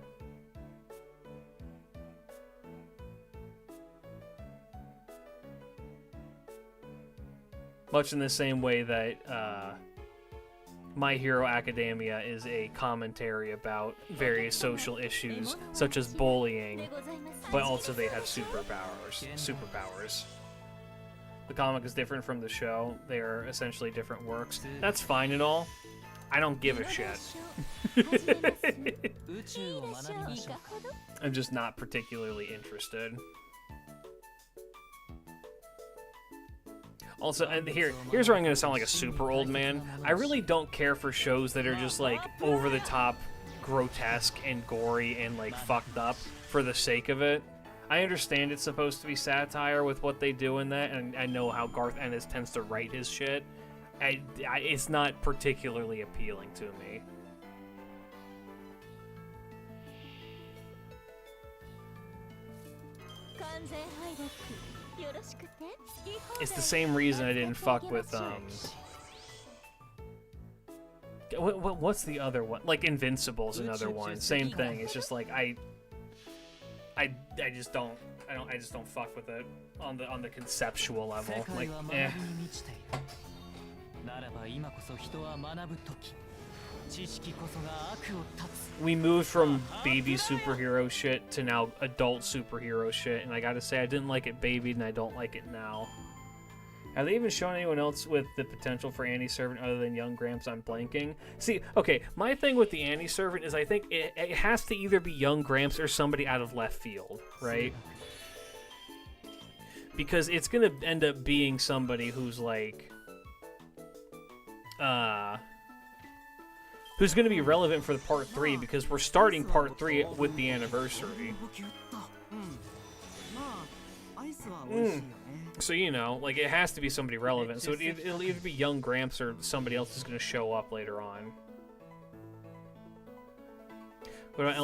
Much in the same way that My Hero Academia is a commentary about various social issues, such as bullying, but also they have superpowers. The comic is different from the show. They are essentially different works. That's fine and all. I don't give a shit. I'm just not particularly interested. Also, and here's where I'm gonna sound like a super old man. I really don't care for shows that are just like over the top, grotesque and gory and like fucked up for the sake of it. I understand it's supposed to be satire with what they do in that, and I know how Garth Ennis tends to write his shit. It's not particularly appealing to me. It's the same reason I didn't fuck with what's the other one? Like Invincible's another one. Same thing. It's just like I just don't fuck with it on the conceptual level. Like, eh. We moved from baby superhero shit to now adult superhero shit, and I gotta say I didn't like it babied and I don't like it now. Have they even shown anyone else with the potential for Annie Servant other than young Gramps? I'm blanking. See, okay, my thing with the Annie Servant is I think it has to either be young Gramps or somebody out of left field, right? Because it's gonna end up being somebody who's like who's going to be relevant for the part 3, because we're starting part 3 with the anniversary. So, you know, like, it has to be somebody relevant. So it'll either be young Gramps or somebody else is going to show up later on. What about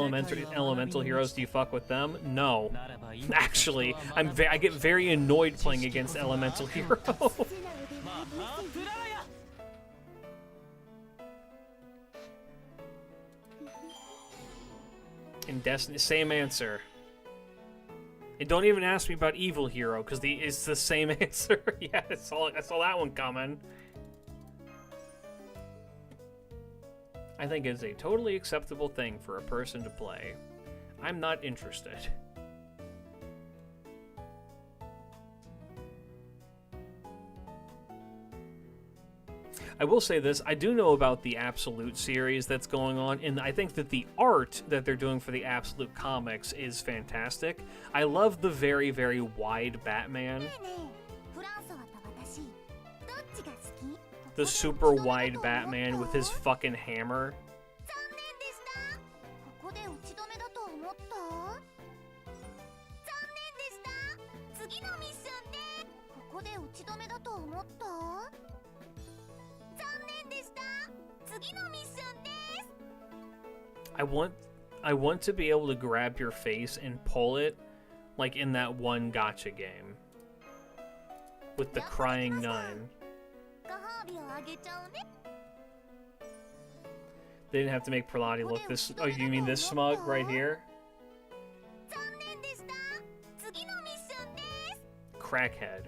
elemental heroes? Do you fuck with them? No. Actually, I get very annoyed playing against elemental heroes. In Destiny, same answer. And don't even ask me about Evil Hero, because it's the same answer. Yeah, I saw that one coming. I think it's a totally acceptable thing for a person to play. I'm not interested. I will say this, I do know about the Absolute series that's going on, and I think that the art that they're doing for the Absolute comics is fantastic. I love the very, very wide Batman. The super wide Batman with his fucking hammer. I want to be able to grab your face and pull it, like in that one gacha game with the crying nun. They didn't have to make Perlati look this. Oh, you mean this smug right here? Crackhead.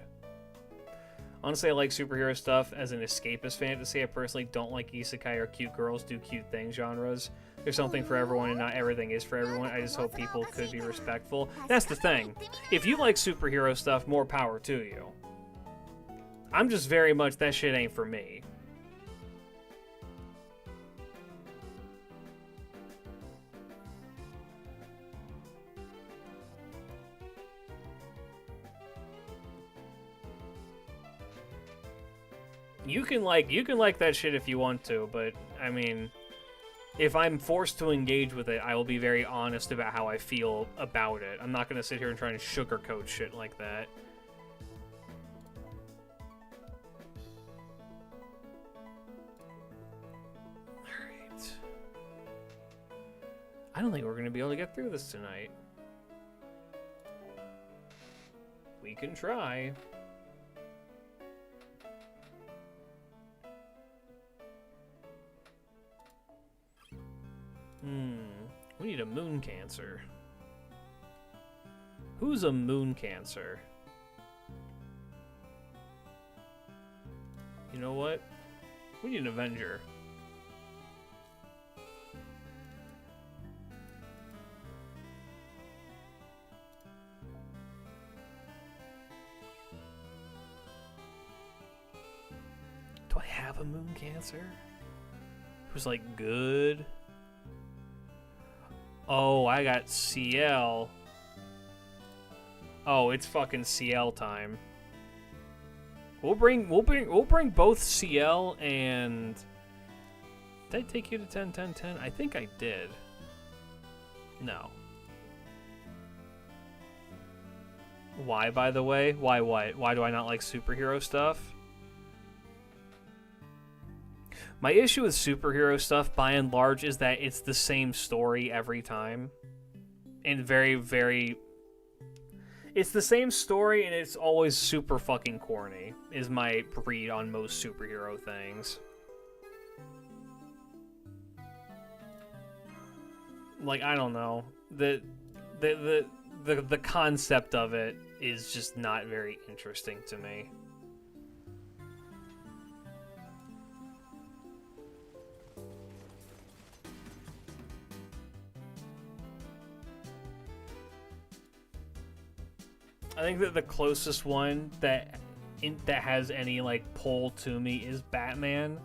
Honestly, I like superhero stuff as an escapist fantasy. I personally don't like isekai or cute girls do cute things genres. There's something for everyone and not everything is for everyone. I just hope people could be respectful. That's the thing. If you like superhero stuff, more power to you. I'm just very much, that shit ain't for me. You can like that shit if you want to, but I mean, if I'm forced to engage with it, I will be very honest about how I feel about it. I'm not gonna sit here and try and sugarcoat shit like that. Alright. I don't think we're gonna be able to get through this tonight. We can try. We need a moon cancer. Who's a moon cancer? You know what? We need an Avenger. have a moon cancer? Who's like good? Oh, I got CL. Oh, it's fucking CL time. We'll bring both CL and... Did I take you to 10, 10, 10? I think I did. No. Why, by the way? Why what? Why do I not like superhero stuff? My issue with superhero stuff, by and large, is that it's the same story every time. And very, very... It's the same story, and it's always super fucking corny, is my read on most superhero things. Like, I don't know. The concept of it is just not very interesting to me. I think that the closest one that has any like pull to me is Batman,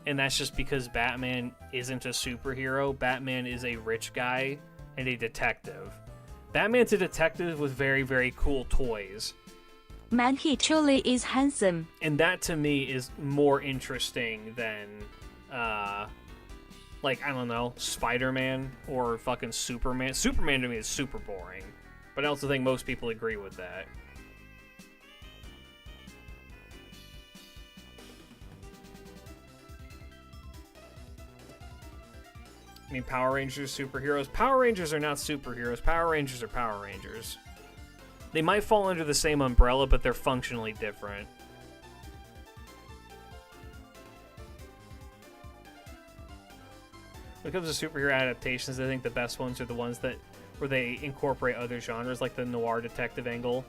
and that's just because Batman isn't a superhero. Batman is a rich guy and a detective. Batman's a detective with very, very cool toys. Man, he truly is handsome. And that to me is more interesting than, like, I don't know, Spider-Man or fucking Superman. Superman to me is super boring. But I also think most people agree with that. I mean, Power Rangers, superheroes. Power Rangers are not superheroes. Power Rangers are Power Rangers. They might fall under the same umbrella, but they're functionally different. When it comes to superhero adaptations, I think the best ones are the ones that where they incorporate other genres, like the noir detective angle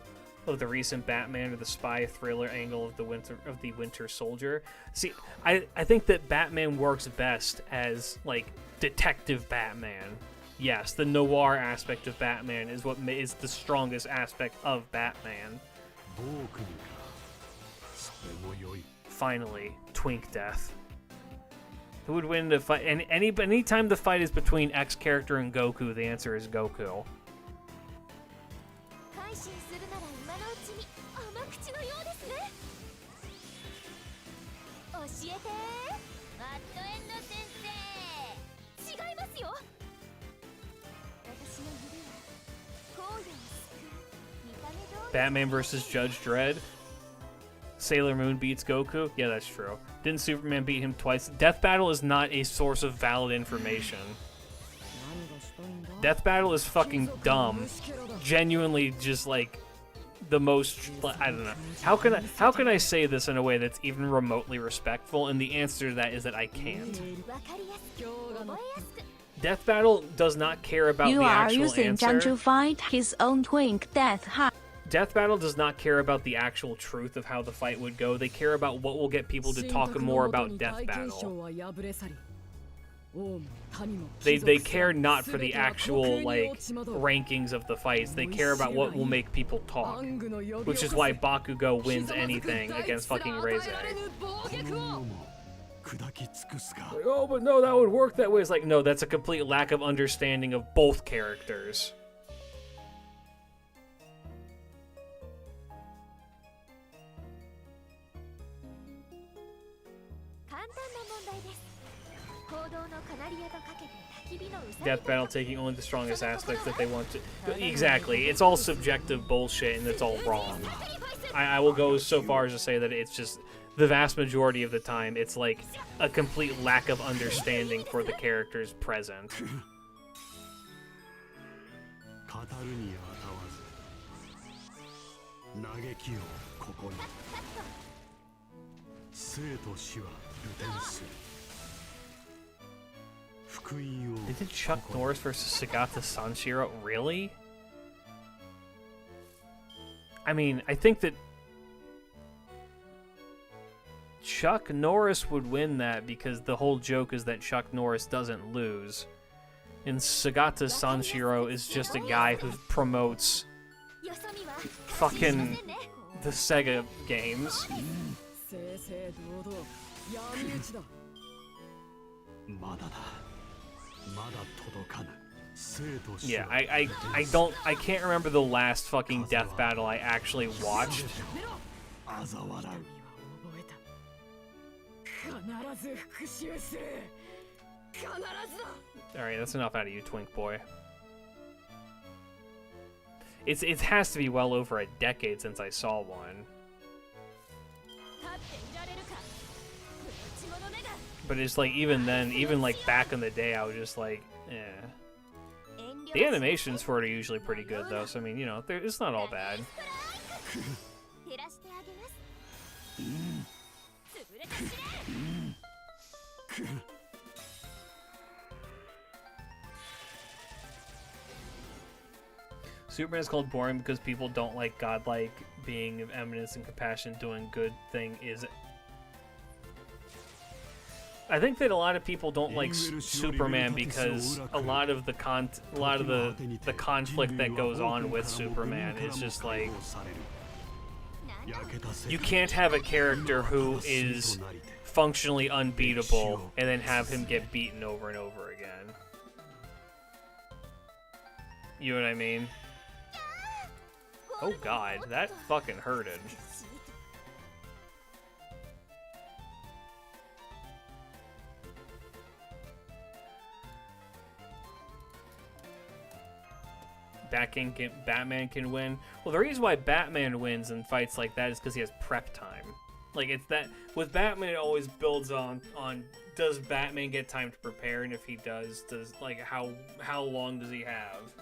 of the recent Batman or the spy thriller angle of the Winter Soldier. See, I think that Batman works best as like detective Batman. Yes, the noir aspect of Batman is what is the strongest aspect of Batman. Finally, Twink Death. Who would win the fight? And any time the fight is between X character and Goku, the answer is Goku. Batman versus Judge Dredd. Sailor Moon beats Goku. Yeah, that's true. Didn't Superman beat him twice? Death Battle is not a source of valid information. Death Battle is fucking dumb. Genuinely just like the most, I don't know. How can I say this in a way that's even remotely respectful? And the answer to that is that I can't. Death Battle does not care about the actual answer. You are using Jan to fight his own Twink Death, huh? Death Battle does not care about the actual truth of how the fight would go. They care about what will get people to talk more about Death Battle. They care not for the actual, like, rankings of the fights. They care about what will make people talk. Which is why Bakugo wins anything against fucking Reze. Like, oh, but no, that would work that way. It's like, no, that's a complete lack of understanding of both characters. Death Battle taking only the strongest aspects that they want to... Exactly. It's all subjective bullshit, and it's all wrong. I will go so far as to say that it's just... The vast majority of the time, it's like a complete lack of understanding for the characters present. They did Chuck Norris versus Sagata Sanshiro? Really? I mean, I think that Chuck Norris would win that because the whole joke is that Chuck Norris doesn't lose. And Sagata Sanshiro is just a guy who promotes fucking the Sega games. 正々堂々闇討ちだ。まだだ。まだ届かぬ。生と死 Yeah, は I can't remember the last fucking death battle I actually watched. 嘲笑う。覚えた。必ず復讐する。必ずだ。 Alright, that's enough out of you, Twink Boy. It has to be well over a decade since I saw one. 立っていられるか。不死者めが。 But it's like, even then, even like back in the day, I was just like, eh. The animations for it are usually pretty good, though, so I mean, you know, it's not all bad. 照らしてあげます。潰れて死ね。 Superman is called boring because people don't like godlike being of eminence and compassion doing good thing is... I think that a lot of people don't like Superman because a lot of the conflict that goes on with Superman is just like, you can't have a character who is functionally unbeatable and then have him get beaten over and over again. You know what I mean? Oh god, that fucking hurted. Batman can win. Well, the reason why Batman wins in fights like that is because he has prep time. Like, it's that with Batman, it always builds on does Batman get time to prepare, and if he does like how long does he have?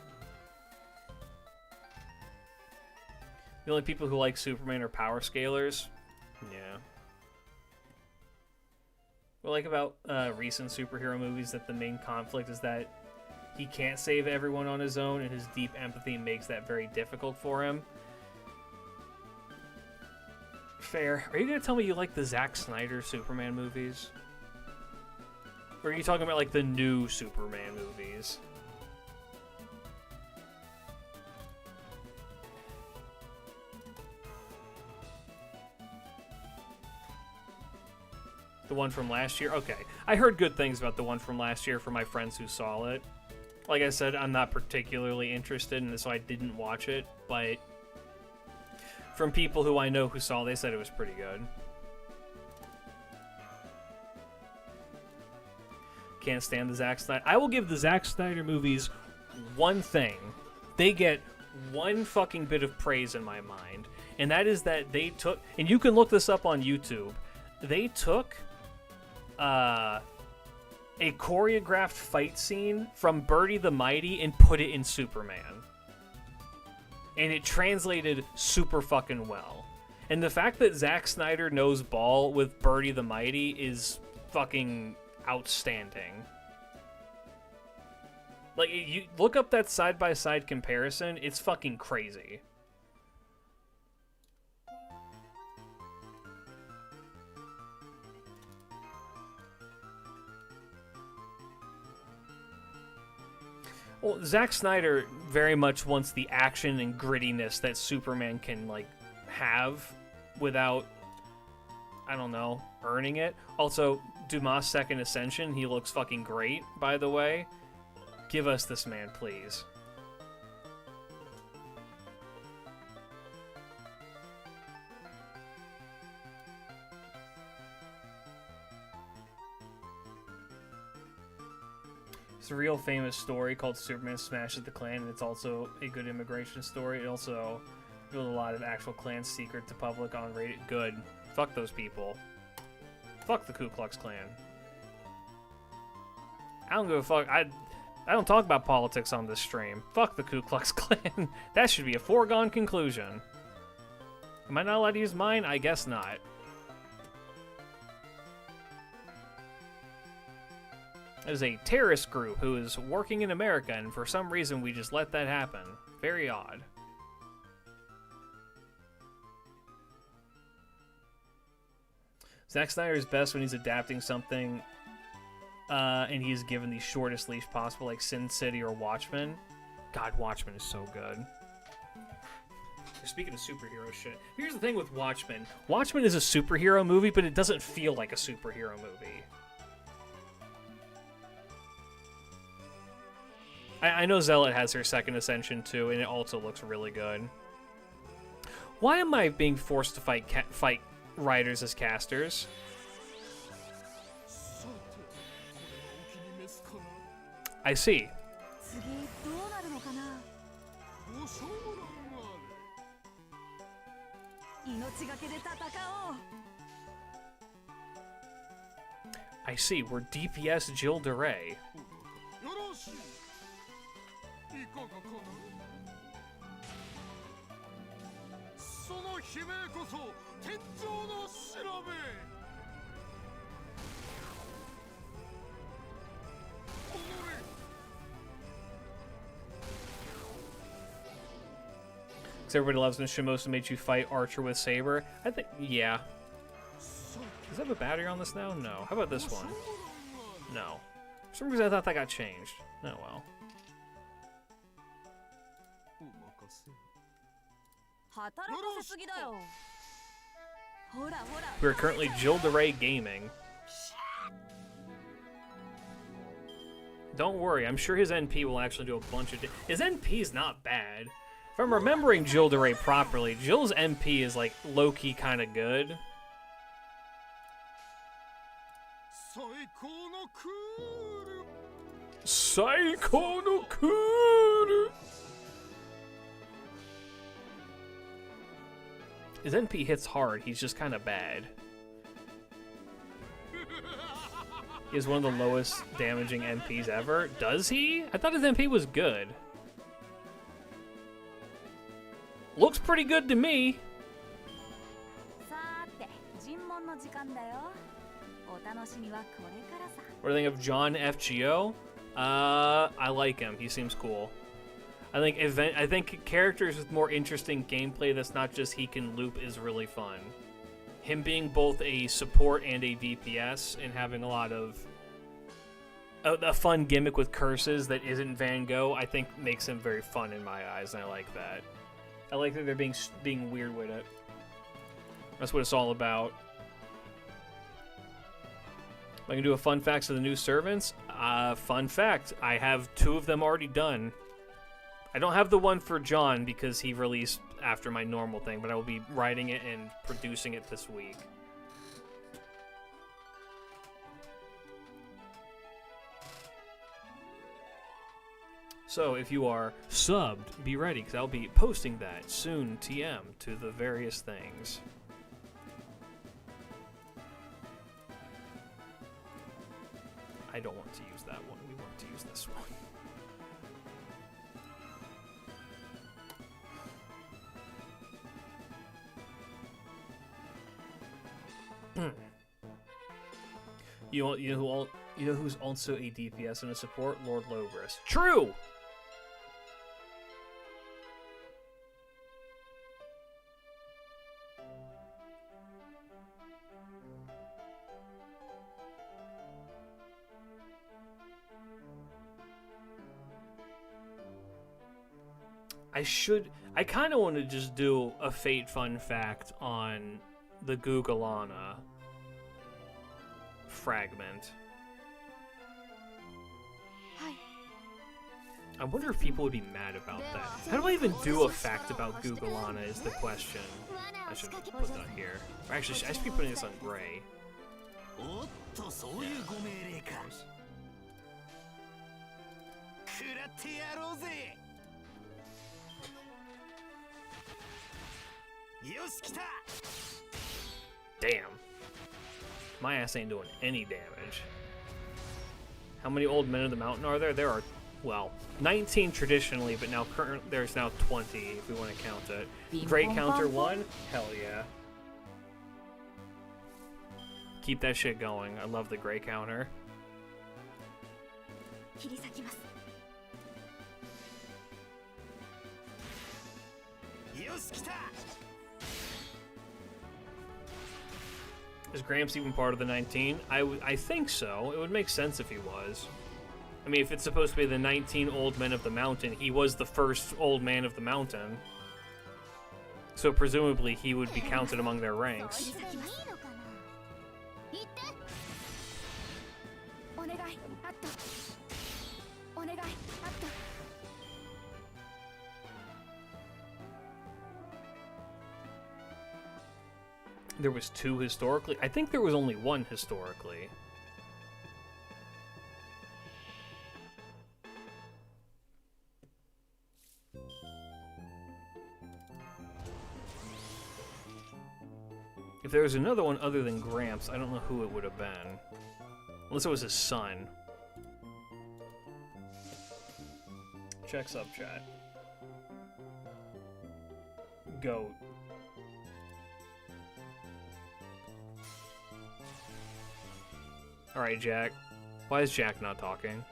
The only people who like Superman are power scalers. Yeah. What I like about recent superhero movies that the main conflict is that he can't save everyone on his own, and his deep empathy makes that very difficult for him. Fair. Are you gonna tell me you like the Zack Snyder Superman movies? Or are you talking about like the new Superman movies? The one from last year? Okay. I heard good things about the one from last year from my friends who saw it. Like I said, I'm not particularly interested in this, so I didn't watch it, but from people who I know who saw, they said it was pretty good. Can't stand the Zack Snyder. I will give the Zack Snyder movies one thing. They get one fucking bit of praise in my mind, and that is that they took, and you can look this up on YouTube, they took a choreographed fight scene from Birdie the Mighty and put it in Superman. And it translated super fucking well. And the fact that Zack Snyder knows ball with Birdie the Mighty is fucking outstanding. Like, you look up that side-by-side comparison, it's fucking crazy. Well, Zack Snyder very much wants the action and grittiness that Superman can, like, have without, I don't know, earning it. Also, Dumas' Second Ascension, he looks fucking great, by the way. Give us this man, please. It's a real famous story called Superman Smashes the Klan, and it's also a good immigration story. It also revealed a lot of actual Klan secret to public on Reddit. Good. Fuck those people. Fuck the Ku Klux Klan. I don't give a fuck. I don't talk about politics on this stream. Fuck the Ku Klux Klan. That should be a foregone conclusion. Am I not allowed to use mine? I guess not. There's a terrorist group who is working in America, and for some reason we just let that happen. Very odd. Zack Snyder is best when he's adapting something and he's given the shortest leash possible, like Sin City or Watchmen. God, Watchmen is so good. speaking of superhero shit, here's the thing with Watchmen. Watchmen is a superhero movie, but it doesn't feel like a superhero movie. I know Zealot has her second ascension too, and it also looks really good. Why am I being forced to fight writers as casters? I see. 次どうなるのかな。命がけで戦おう。 I see. We're DPS Jill DeRay. よろしい。いかがかな。その悲鳴こそ天井の調べ。 Because everybody loves when Shimosa made you fight Archer with Saber. I think, yeah. Does that have a battery on this now? No. How about this one? No. For some reason I thought that got changed. Oh well. 働かせすぎだよ。ほらほら。 We are currently Jill DeRay Gaming. Don't worry, I'm sure his NP will actually do a bunch of... His NP is not bad. If I'm remembering Jill DeRay properly, Jill's MP is like low-key kind of good. Saiko no Kuru. His NP hits hard, he's just kind of bad. He has one of the lowest damaging NPs ever. Does he? I thought his NP was good. Looks pretty good to me. さーて、尋問の時間だよ。お楽しみはこれからさ。 What do you think of John FGO? I like him. He seems cool. I think characters with more interesting gameplay that's not just he can loop is really fun. Him being both a support and a DPS and having a lot of a fun gimmick with curses that isn't Van Gogh, I think makes him very fun in my eyes, and I like that. I like that they're being weird with it. That's what it's all about. I can do a fun facts of the new servants. Fun fact, I have 2 of them already done. I don't have the one for John because he released after my normal thing, but I will be writing it and producing it this week. So if you are subbed, be ready, because I'll be posting that soon, TM, to the various things. I don't want to use that one. We want to use this one. You know who's also a DPS and a support? Lord Logris. True! I kind of want to just do a Fate fun fact on the Gugalana fragment. I wonder if people would be mad about that. How do I even do a fact about Gugalana is the question. I should put that here. Or actually, I should be putting this on Gray. Damn. My ass ain't doing any damage. How many old men of the mountain are there? There are, well, 19 traditionally, but now there's now 20 if we want to count it. Great counter 1? Hell yeah. Keep that shit going. I love the gray counter. Is Gramps even part of the 19? I think so. It would make sense if he was. I mean, if it's supposed to be the 19 old men of the mountain, he was the first old man of the mountain. So presumably he would be counted among their ranks. 先はいいのかな言ってお願いあったお願いあった There was 2 historically? I think there was only 1 historically. If there was another one other than Gramps, I don't know who it would have been. Unless it was his son. Check sub chat. Goat. Alright, Jack. Why is Jack not talking?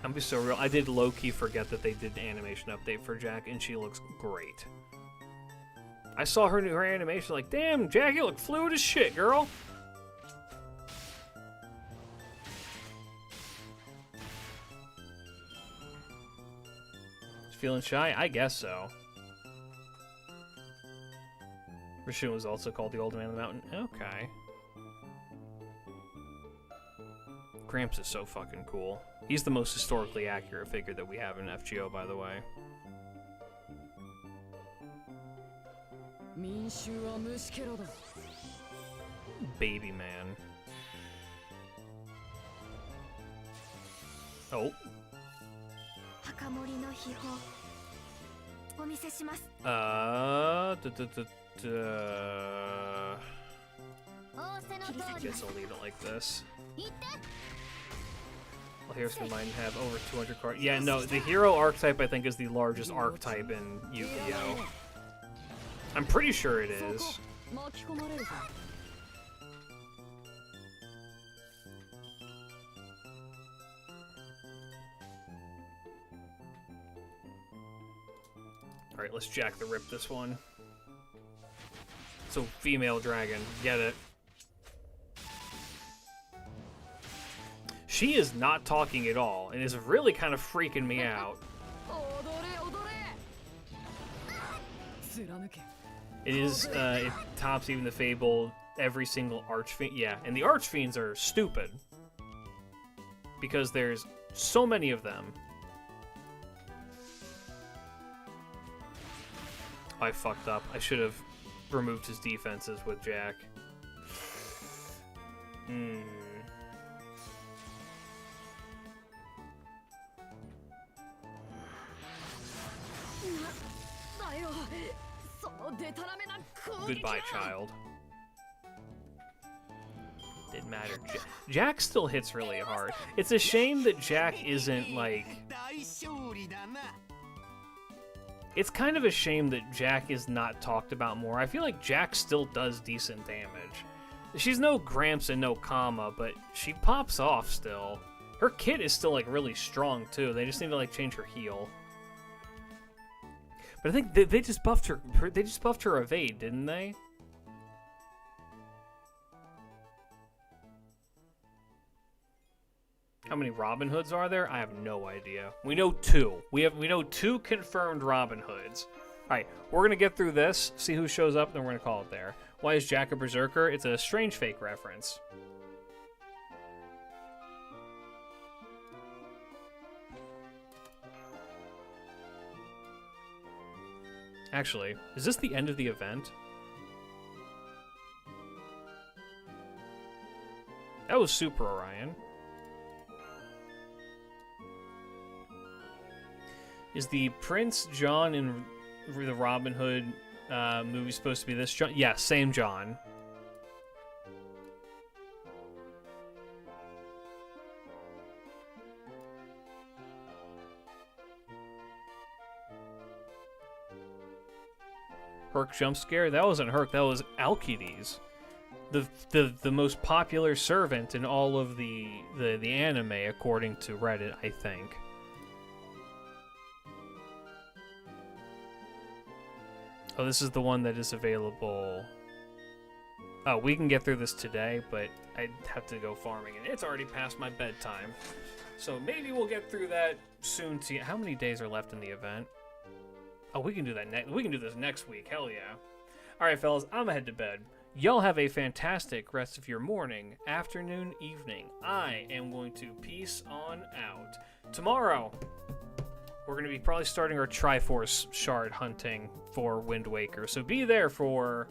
I'm be so real. I did low-key forget that they did the animation update for Jack, and she looks great. I saw her animation, like, damn, Jack, you look fluid as shit, girl. Feeling shy? I guess so. Rashun was also called the Old Man of the Mountain. Okay. Gramps is so fucking cool. He's the most historically accurate figure that we have in FGO, by the way. 民衆は虫けらだ Baby man. Oh. 墓守の秘宝お見せします 仰せの通り Guess I'll leave it like this. 言って Well, here's we might have over 200 cards. Yeah, no, the hero archetype I think is the largest archetype in Yu-Gi-Oh! I'm pretty sure it is. 巻き込まれるぞ Alright, let's Jack the Rip this one. So, female dragon. Get it. She is not talking at all, and is really kind of freaking me out. 踊れ踊れ貫け It is, it tops even the Fable, every single Archfiend. Yeah, and the Archfiends are stupid. Because there's so many of them. I fucked up. I should have removed his defenses with Jack. Hmm. Goodbye, child. Didn't matter. Jack still hits really hard. It's a shame that Jack isn't, like... It's kind of a shame that Jack is not talked about more. I feel like Jack still does decent damage. She's no Gramps and no Kama, but she pops off still. Her kit is still, like, really strong, too. They just need to, like, change her heal. But I think they just buffed her. They just buffed her evade, didn't they? How many Robin Hoods are there? I have no idea. We know 2. We know 2 confirmed Robin Hoods. All right, we're gonna get through this, see who shows up, then we're gonna call it there. Why is Jack a Berserker? It's a Strange Fake reference. Actually, is this the end of the event? That was Super Orion. Is the Prince John in the Robin Hood movie supposed to be this John? Yeah, same John. Herc jump scare? That wasn't Herc, that was Alcides. The most popular servant in all of the anime, according to Reddit, I think. Oh, this is the one that is available. Oh, we can get through this today, but I'd have to go farming, and it's already past my bedtime. So maybe we'll get through that soon. See, how many days are left in the event? Oh, we can do that we can do this next week. Hell yeah. All right, fellas, I'm gonna head to bed. Y'all have a fantastic rest of your morning, afternoon, evening. I am going to peace on out. Tomorrow, we're going to be probably starting our Triforce shard hunting for Wind Waker. So be there for